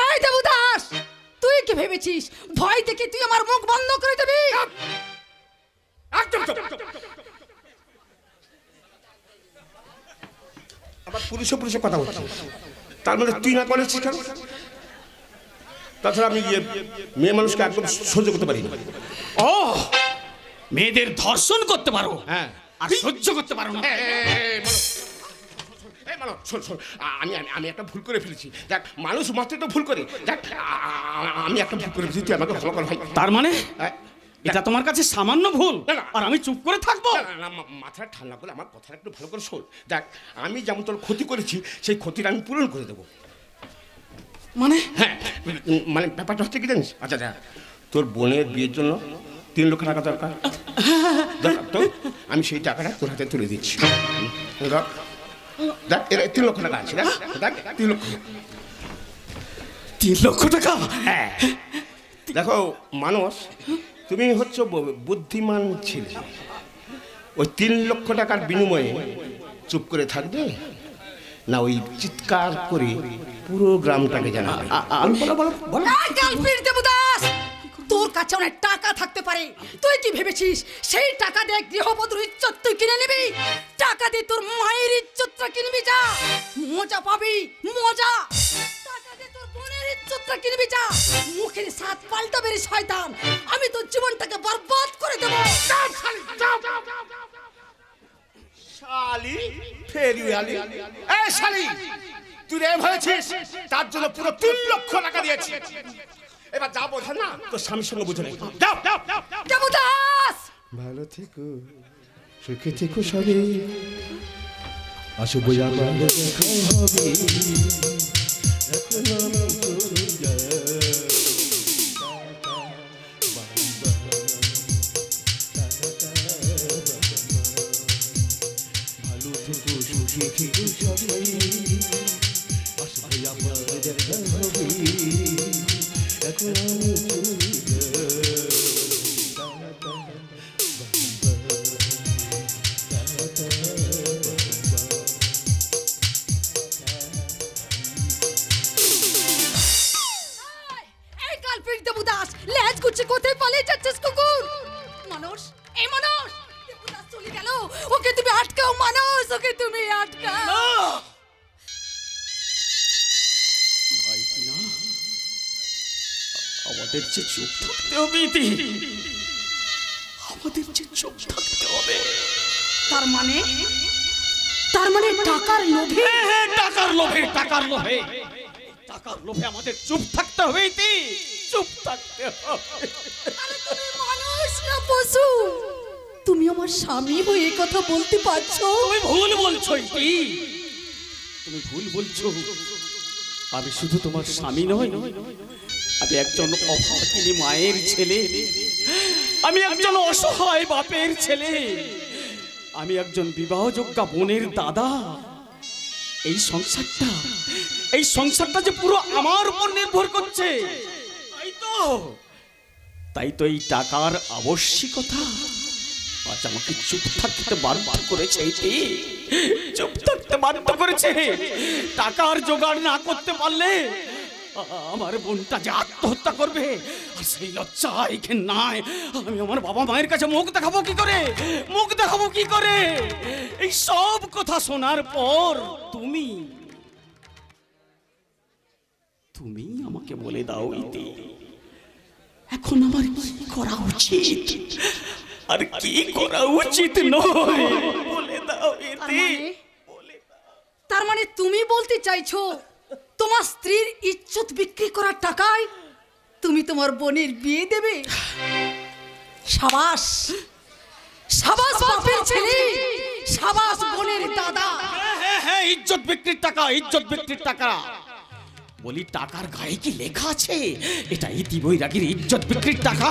এই দেবদাস, তুই কি ভেবেছিস ভয় দেখে তুই আমার মুখ বন্ধ করে দিবি? একদম চুপ। আবার পুলিশে কথা বলছি, তার মানে তুই না করেছিস কেন? তাছাড়া আমি মেয়ে মানুষকে একদম সহ্য করতে পারি না। ও, মেয়েদের ধর্ষণ করতে পারো, হ্যাঁ, আর সহ্য করতে পারো না। আমি একটা ভুল করে ফেলেছি। দেখ, মানুষ মাত্রই তো ভুল করে। দেখ, আমি একটা ভুল করে ফেলেছি, তুই আমাকে ক্ষমা কর ভাই। তার মানে এটা তোমার কাছে সামান্য ভুল, আর আমি চুপ করে থাকবো? মাথাটা ঠান্ডা করে আমার কথাটা একটু ভালো করে শোন। দেখ, আমি যেমন তোর ক্ষতি করেছি সেই ক্ষতিটা আমি পূরণ করে দেবো। মানে? হ্যাঁ, মানে ব্যাপারটা হচ্ছে কি জানিস? আচ্ছা দেখ, তোর বোনের বিয়ের জন্য 3 লক্ষ টাকা দরকার। তো আমি সেই টাকাটা তোর হাতে তুলে দিচ্ছি। দেখ, এর 3 লক্ষ টাকা আছে। দেখ 3 লক্ষ। 3 লক্ষ টাকা? হ্যাঁ। দেখো মানুষ, তুমি হচ্ছে বুদ্ধিমান ছেলে। ওই 3 লক্ষ টাকার বিনিময়ে চুপ করে থাকবে না ওই চিৎকার করে পুরো গ্রামটাকে জানাবে? দেবদাস, তোর কাছে অনেক টাকা থাকতে পারে, তুই কি ভেবেছিস সেই টাকা দিয়ে গৃহবধূর ইজ্জত তুই কিনে নিবি? টাকা দিয়ে তোর মায়ের ইজ্জতটা কিনবি, যা মজা পাবি, মজা। টাকা দিয়ে তোর বোনের ইজ্জতটা কিনবি, যা মুখের সাত পাল্টা বেরি শয়তান, আমি তোর জীবনটাকে বরবাদ করে দেব। শালি ফেরিওয়ালি, এই শালি, তুই রে হয়েছিস, তার জন্য পুরো 3 লক্ষ টাকা দিয়েছি। এবার যা বোঝা না তোর স্বামীর সঙ্গে বুঝে নেই। দেবদাস, ভালো থেকো, সুখে থেকো সবে, আসবো আবার দেখা হবে। ভালো থেকো, সুখে থেকো সবে, আসবো আবার দেখা হবে। এখন কোথায় পালিয়ে যাচ্ছিস কুকুর? মানুষ, এই মানুষ, দেবদাস চলে গেল, ওকে তুমি আটকাও মানুষ, ওকে তুমি আটকাও। আমাদের যে চুপ থাকতে হবে ইতি, আমাদের যে চুপ থাকতে হবে। তার মানে টাকার লোভে? হ্যাঁ, টাকার লোভে, টাকার লোভে, টাকার লোভে আমাদের চুপ থাকতে হবে ইতি, চুপ থাকতে হবে। আরে তুমি মানুষ না পশু? তুমি আমার স্বামী হয়ে এই কথা বলতে পারছো? তুমি ভুল বলছো ইতি, তুমি ভুল বলছো। আমি শুধু তোমার স্বামী নই, আমি একজন অভাগিনী মায়ের ছেলে, আমি একজন অসহায় বাপের ছেলে, আমি একজন বিবাহযোগ্য বোনের দাদা। এই সংসারটা যে পুরো আমার উপর নির্ভর করছে, তাই তো এই টাকার আবশ্যিকতা আজ আমাকে চুপ থাকতে বাধ্য করেছে, চুপ থাকতে বাধ্য করেছে। টাকার জোগাড় না করতে পারলে আমার বোনটা যে আত্মহত্যা করবে, আর সেই লজ্জা এখানে নাই। আমি আমার বাবা মায়ের কাছে মুখ দেখাবো কি করে? এই সব কথা শোনার পর তুমি আমাকে বলে দাও ইতি, এখন আমার কি করা উচিত আর কি করা উচিত নয়, বলে দাও ইতি। তার মানে তুমি বলতে চাইছো তোমার স্ত্রীর ইজ্জত বিক্রি করার টাকায় তুমি তোমার বোনের বিয়ে দেবে? সাবাস, সাবাস বাপের ছেলে, সাবাস বোনের দাদা। হ্যাঁ, ইজ্জত বিক্রির টাকা, ইজ্জত বিক্রির টাকা। বলি, টাকার গায়ে কি লেখা আছে এটা ইতি বৈরাগীর ইজ্জত বিক্রির টাকা?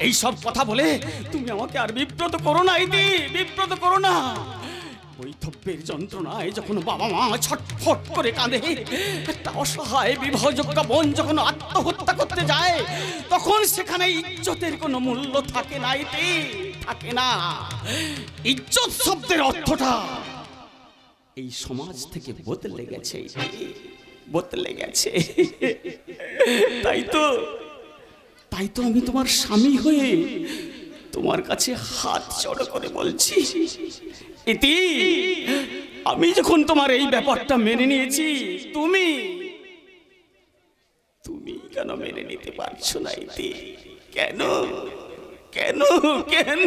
এই সব কথা বলে তুমি আমাকে আর বিব্রত করো না ইতি, বিব্রত করো না। বৈধব্যের যন্ত্রণায় যখন বাবা মা ছটফট করে কাঁদে, একটা অসহায় বিবাহযোগ্য বোন যখন আত্মহত্যা করতে যায়, তখন সেখানে ইজ্জতের কোনো মূল্য থাকে না, ইতি থাকে না। ইজ্জত শব্দের অর্থটা এই সমাজ থেকে বদলে গেছে, বদলে গেছে। তাই তো আমি তোমার স্বামী হয়ে তোমার কাছে হাত জড়ো করে বলছি, ইতি, আমি যখন তোমার এই ব্যাপারটা মেনে নিয়েছি, তুমি কেন মেনে নিতে পারছো না ইতি? কেন কেন কেন?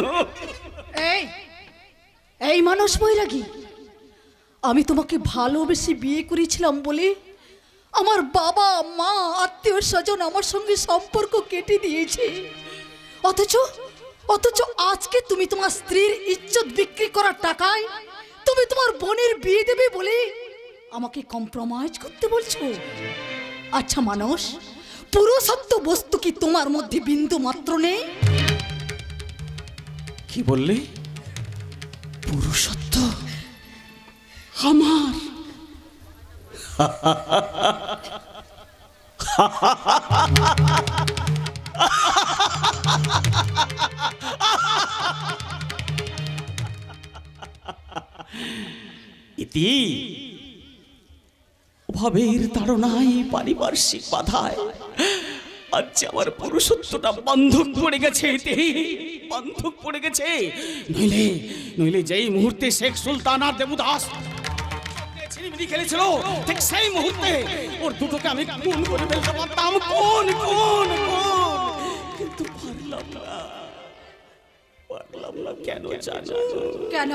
এই মানুষ বৈরাগী, আমি তোমাকে ভালোবেসে বিয়ে করেছিলাম বলে আমার বাবা মা আত্মীয় স্বজন আমার সঙ্গে সম্পর্ক কেটে দিয়েছে, অথচ আজকে তুমি তোমার স্ত্রীর ইজ্জত বিক্রি করার টাকায় তুমি তোমার বোনের বিয়ে দেবে বলে আমাকে কম্প্রোমাইজ করতে বলছো? আচ্ছা মানুষ, পুরুষত্ব বস্তু কি তোমার মধ্যে বিন্দু মাত্র নেই? কি বললে? পুরুষত্ব আমার? ইতি, অভাবের তাড়নায়, পারিপার্শ্বিক বাধায় আজ আমার পুরুষত্বটা বন্ধক পড়ে গেছে, বন্ধক পড়ে গেছে। নইলে যেই মুহূর্তে শেখ সুলতান আর দেবদাস ছিনিমিনি খেলেছিল, ঠিক সেই মুহূর্তে ওর দুটোকে আমি খুন করে ফেলতে পারতাম, কোন কিন্তু পারলাম না। কেন জানো? কেন?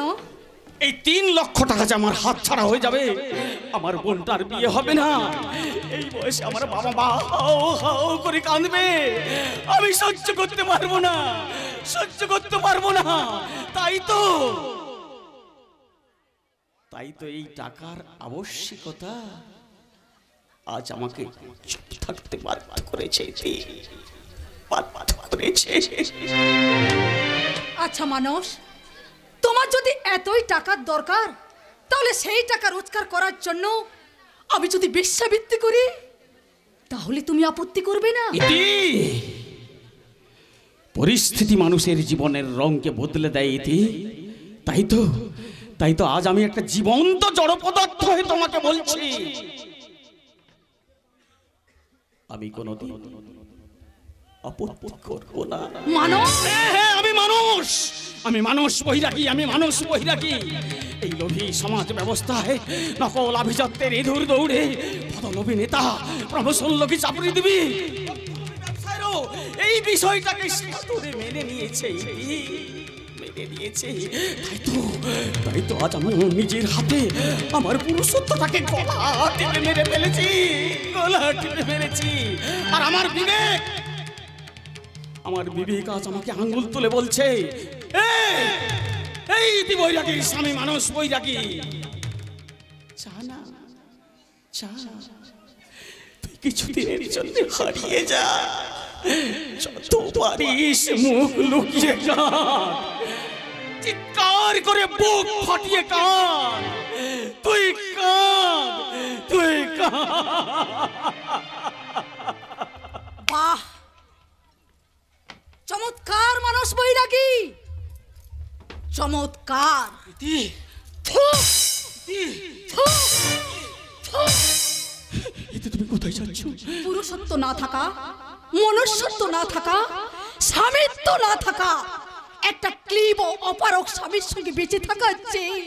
এই 3 লক্ষ টাকা যে আমার হাত ছাড়া হয়ে যাবে, আমার বোনটার বিয়ে হবে না, এই বয়সে আমার বাবা মা হাও করে কাঁদবে, আমি সহ্য করতে পারবো না। তাই তো এই টাকার আবশ্যকতা আজ আমাকে চুপ থাকতে বাধ্য করেছে। আচ্ছা মানুষ, তোমার যদি এতই টাকার দরকার, তাহলে সেই টাকা রোজগার করার জন্য আমি যদি বেশ্যাবৃত্তি করি, তাহলে তুমি আপত্তি করবে না? পরিস্থিতি মানুষের জীবনের রঙকে বদলে দেয় ইতি। তাই তো আজ আমি একটা জীবন্ত জড় পদার্থ হয়ে তোমাকে বলছি, আমি কোনোদিন আপত্তি করব না। আমি মানুষ বৈরাগী। এই লোভী সমাজ ব্যবস্থায় নকল আভিজাত্যের ইঁদুর দৌড়ে পদলোভী নেতা প্রমোশন লোভী চাকরি দিবি এই বিষয়টাকে সাদরে মেনে নিয়েছে। তাই তো আজ আমি নিজের হাতে আমার পুরুষত্বটাকে গলা টিপে মেরে ফেলেছি। আর আমার বিবেক আজ আমাকে আঙ্গুল তুলে বলছে, এই তুই বৈরাগীর স্বামী, মানুষ বৈরাগী, তুই কিছুদিনের জন্য হারিয়ে যা, যত পারিস মুখ লুকিয়ে কাঁদ, চিৎকার করে বুক ফাটিয়ে কাঁদ, তুই কাঁদ। বাহ, চমৎকার মানুষ বৈরাগী, চমৎকার। তুমি কোথায় যাচ্ছ? পুরুষত্ব না থাকা, মনুষ্যত্ব না থাকা, স্বামিত্ব না থাকা, একটা ক্লিব ও অপারক স্বামীর সঙ্গে বেঁচে থাকা চেয়ে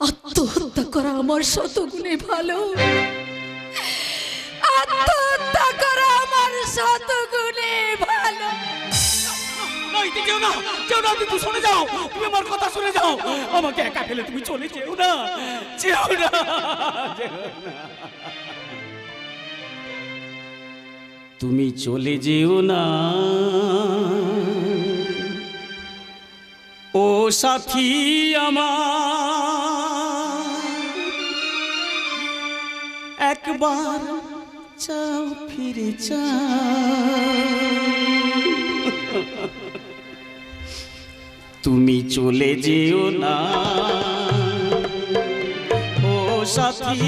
আত্মহত্যা করা আমার শতগুণে ভালো। আত্মহত্যা করা আমার শতগুণে ভালো। কেউ না, তুমি শুনে যাও, তুমি আমার কথা শুনে যাও, আমাকে একা ফেলে তুমি চলে যেও না। তুমি চলে যেও না ও সাথী আমার, একবার চাও ফিরে চাও। তুমি চলে যেও না ও সাথী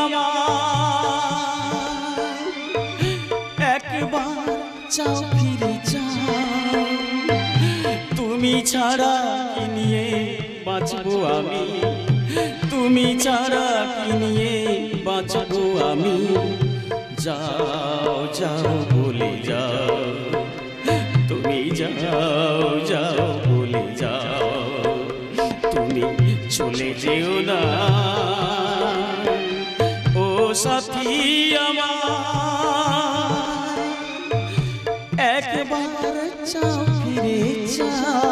আমার, একবার চাও ফিরে যাও, তুমি ছাড়া কি নিয়ে বাঁচবো আমি, তুমি ছাড়া কি নিয়ে বাঁচবো আমি, যাও যাও বলে যাও, তুমি যাও যাও বলে যাও, তুমি চলে যেও না ও সাথী আমার, একবার চাও ফিরে যাও।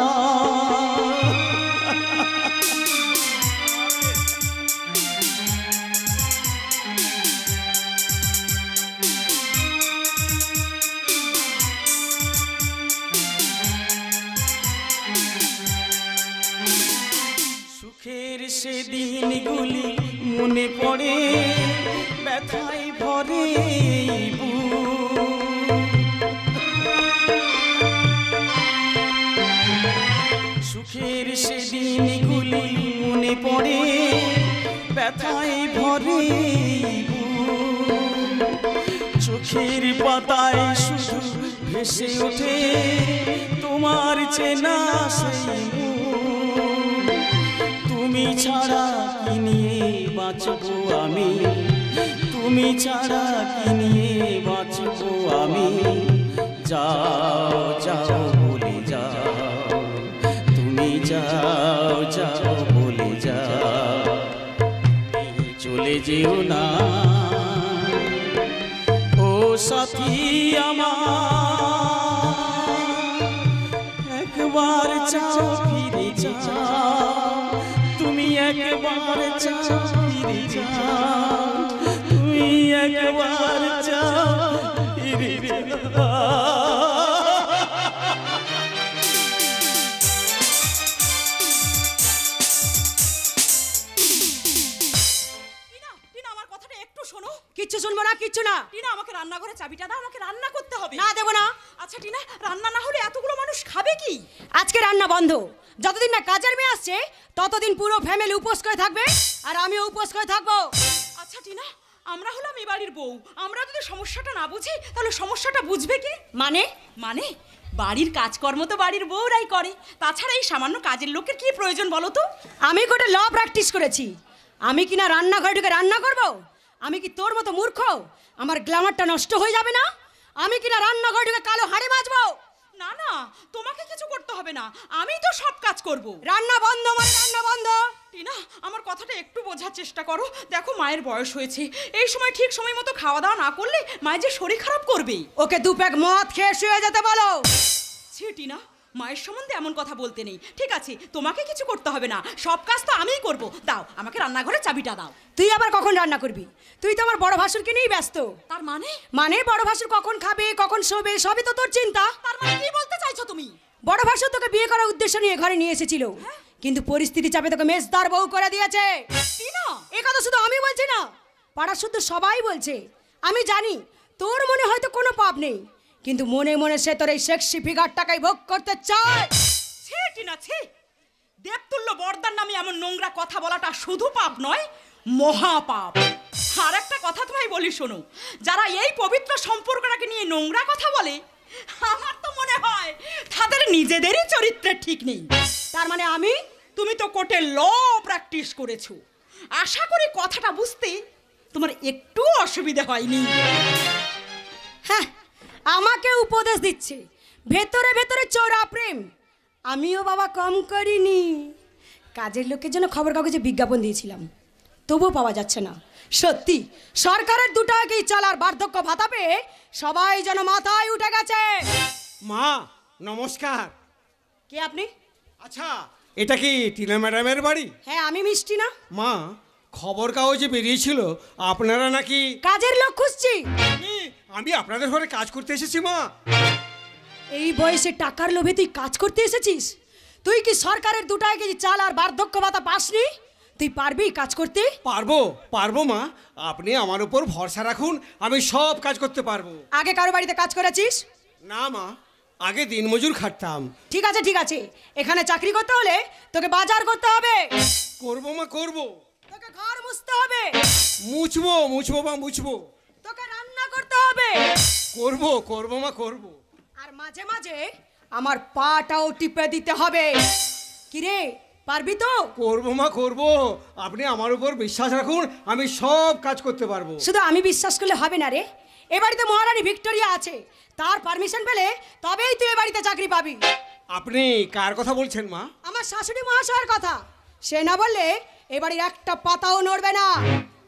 সুখের সেদিনগুলি মনে পড়ে, ব্যথায় ভরে সুখের সেদিনগুলি মনে পড়ে, ব্যথায় ভরে চোখের পাতায় শুধু ভেসে ওঠে তোমার চেনা সেই মুখ, তুমি ছাড়া কি নিয়ে বাঁচবো আমি, তুমি ছাড়া কি নিয়ে বাঁচবো আমি, যাও যাও বলে যাও, তুমি যাও যাও বলে যাও, চলে যেও না ও সাথী আমার, একবার চাও ফিরে যাও, তুমি একবার চাও ফিরে যাও, তুমি একবার চাও ফিরে যাও। কিচ্ছু শুনবো না, কিচ্ছু না। টিনা, আমাকে রান্নাঘরে চাবিটা দাও, আমাকে রান্না করতে হবে। না দেবো না। আচ্ছা টিনা, রান্না না হলে এতগুলো মানুষ খাবে কি? আজকে রান্না বন্ধ। যতদিন না কাজের মেয়ে আসছে ততদিন পুরো ফ্যামিলি উপোস করে থাকবে, আর আমিও উপোস করে থাকবো। আচ্ছা টিনা, আমরা হলাম এই বাড়ির বউ, আমরা যদি সমস্যাটা না বুঝি তাহলে সমস্যাটা বুঝবে কে? মানে মানে বাড়ির কাজকর্ম তো বাড়ির বউরাই করে, তাছাড়া এই সামান্য কাজের লোকের কি প্রয়োজন বলো তো? আমি কোটা ল প্র্যাকটিস করেছি, আমি কি না রান্নাঘরে ঢুকে রান্না করব? আমি কি তোর মতো মূর্খ? আমার গ্ল্যামারটা নষ্ট হয়ে যাবে না? আমি কি না রান্নাঘরে ঢুকে কালো হাড়ি মাজবো? না না, তোমাকে কিছু করতে হবে না, আমি তো সব কাজ করব। রান্না বন্ধ মানে রান্না বন্ধ। টিনা, আমার কথাটা একটু বোঝার চেষ্টা করো। দেখো মায়ের বয়স হয়েছে, এই সময় ঠিক সময় মতো খাওয়া দাওয়া না করলে মায়ের যে শরীর খারাপ করবে। ওকে দু প্যাক মদ খেয়ে শুয়ে যেতে বলো। ছি টিনা, মায়ের সম্বন্ধে এমন কথা বলতে নেই। ঠিক আছে, তোমাকে কিছু করতে হবে না, সব কাজ তো আমিই করব। দাও আমাকে রান্নাঘরে চাবিটা দাও। তুই আবার কখন রান্না করবি? তুই তো আমার বড় ভাসুরকে নিয়েই ব্যস্ত। তার মানে? মানে বড় ভাসুর কখন খাবে কখন শোবে সবই তো তোর চিন্তা। তার মানে কি বলতে চাইছো তুমি? বড় ভাসুর তোকে বিয়ে করার উদ্দেশ্য নিয়ে ঘরে নিয়ে এসেছিল, কিন্তু পরিস্থিতি চাপে তোকে মেজদার বউ করে দিয়েছে। টিনা, এই কথা শুধু আমি বলছি না, পাড়ার শুদ্ধ সবাই বলছে। আমি জানি তোর মনে হয়তো কোনো পাপ নেই, কিন্তু মনে মনে সে তোর এই সেক্সি ফিগারটাকেই ভোগ করতে চায়। ছি টিনা, ছি। দেবতুল্য বর্দার নামে এমন নোংরা কথা বলাটা শুধু পাপ নয়, মহাপাপ। আর একটা কথা তোমায় বলি শোনো, যারা এই পবিত্র সম্পর্কটাকে নিয়ে নোংরা কথা বলে, আমার তো মনে হয় তাদের নিজেদেরই চরিত্রের ঠিক নেই। তার মানে আমি? তুমি তো কোর্টে ল প্র্যাকটিস করেছো, আশা করি কথাটা বুঝতে তোমার একটু অসুবিধা হয়নি। হ্যাঁ, আমাকে উপদেশ দিচ্ছে, ভেতরে ভেতরে চোরা প্রেম। আমিও বাবা কম করিনি। কাজের লোকের জন্য খবর কাগজে বিজ্ঞাপন দিয়েছিলাম, তবুও পাওয়া যাচ্ছে না। সত্যি সরকারের 2 টাকায় চলার বার্ধক্য ভাতা পেয়ে সবাই যেন মাথায় উঠে গেছে। মা নমস্কার। কে আপনি? আচ্ছা, এটা কি টিনা ম্যাডামের বাড়ি? হ্যাঁ, আমি মিষ্টি না। মা, খবর কাগজে বেরিয়েছিল আপনারা নাকি কাজের লোক খুঁজছি। আমি আপনাদের ঘরে কাজ করতে এসেছি মা। এই বয়সে টাকার লোভে তুই কাজ করতে এসেছিস? তুই কি সরকারের 2 টাকা কেজি চাল আর বার্ধক্য ভাতা পাসনি? তুই পারবি কাজ করতে? পারবো মা, আপনি আমার উপর ভরসা রাখুন, আমি সব কাজ করতে পারবো। আগে কারো বাড়িতে কাজ করেছিস? না মা, আগে দিনমজুর খাটতাম। ঠিক আছে ঠিক আছে, এখানে চাকরি করতে হলে তোকে বাজার করতে হবে। করবো মা করবো। তোকে ঘর মুছতে হবে। মুছবো মুছবো মা মুছবো। তোকে রান্না করতে হবে। করবো করবো মা করবো। আর মাঝে মাঝে আমার পাটাও টিপে দিতে হবে। কিরে পারবি তো? করবো মা করবো, আপনি আমার উপর বিশ্বাস রাখুন, আমি সব কাজ করতে পারবো। শুধু আমি বিশ্বাস করলে হবে না রে, এ বাড়িতে মহারানী ভিক্টোরিয়া আছে, তার পারমিশন পেলে তবেই তুই এ বাড়িতে চাকরি পাবি। আপনি কার কথা বলছেন মা? আমার শাশুড়ি মহাশয়ের কথা। সে না বললে এ বাড়ির একটা পাতাও নড়বে না।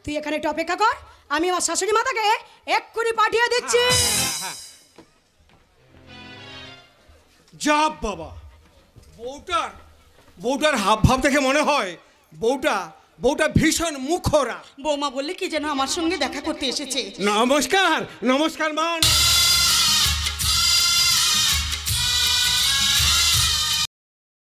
তুই এখানে একটু অপেক্ষা কর, আমি আমার শাশুড়ি মাতাকে এক্ষুনি পাঠিয়ে দিচ্ছি। যা বাবা, বউটার হাব ভাব দেখে মনে হয় বউটা ভীষণ মুখরা। বৌমা বললে কি যেন আমার সঙ্গে দেখা করতে এসেছে। নমস্কার নমস্কার মা।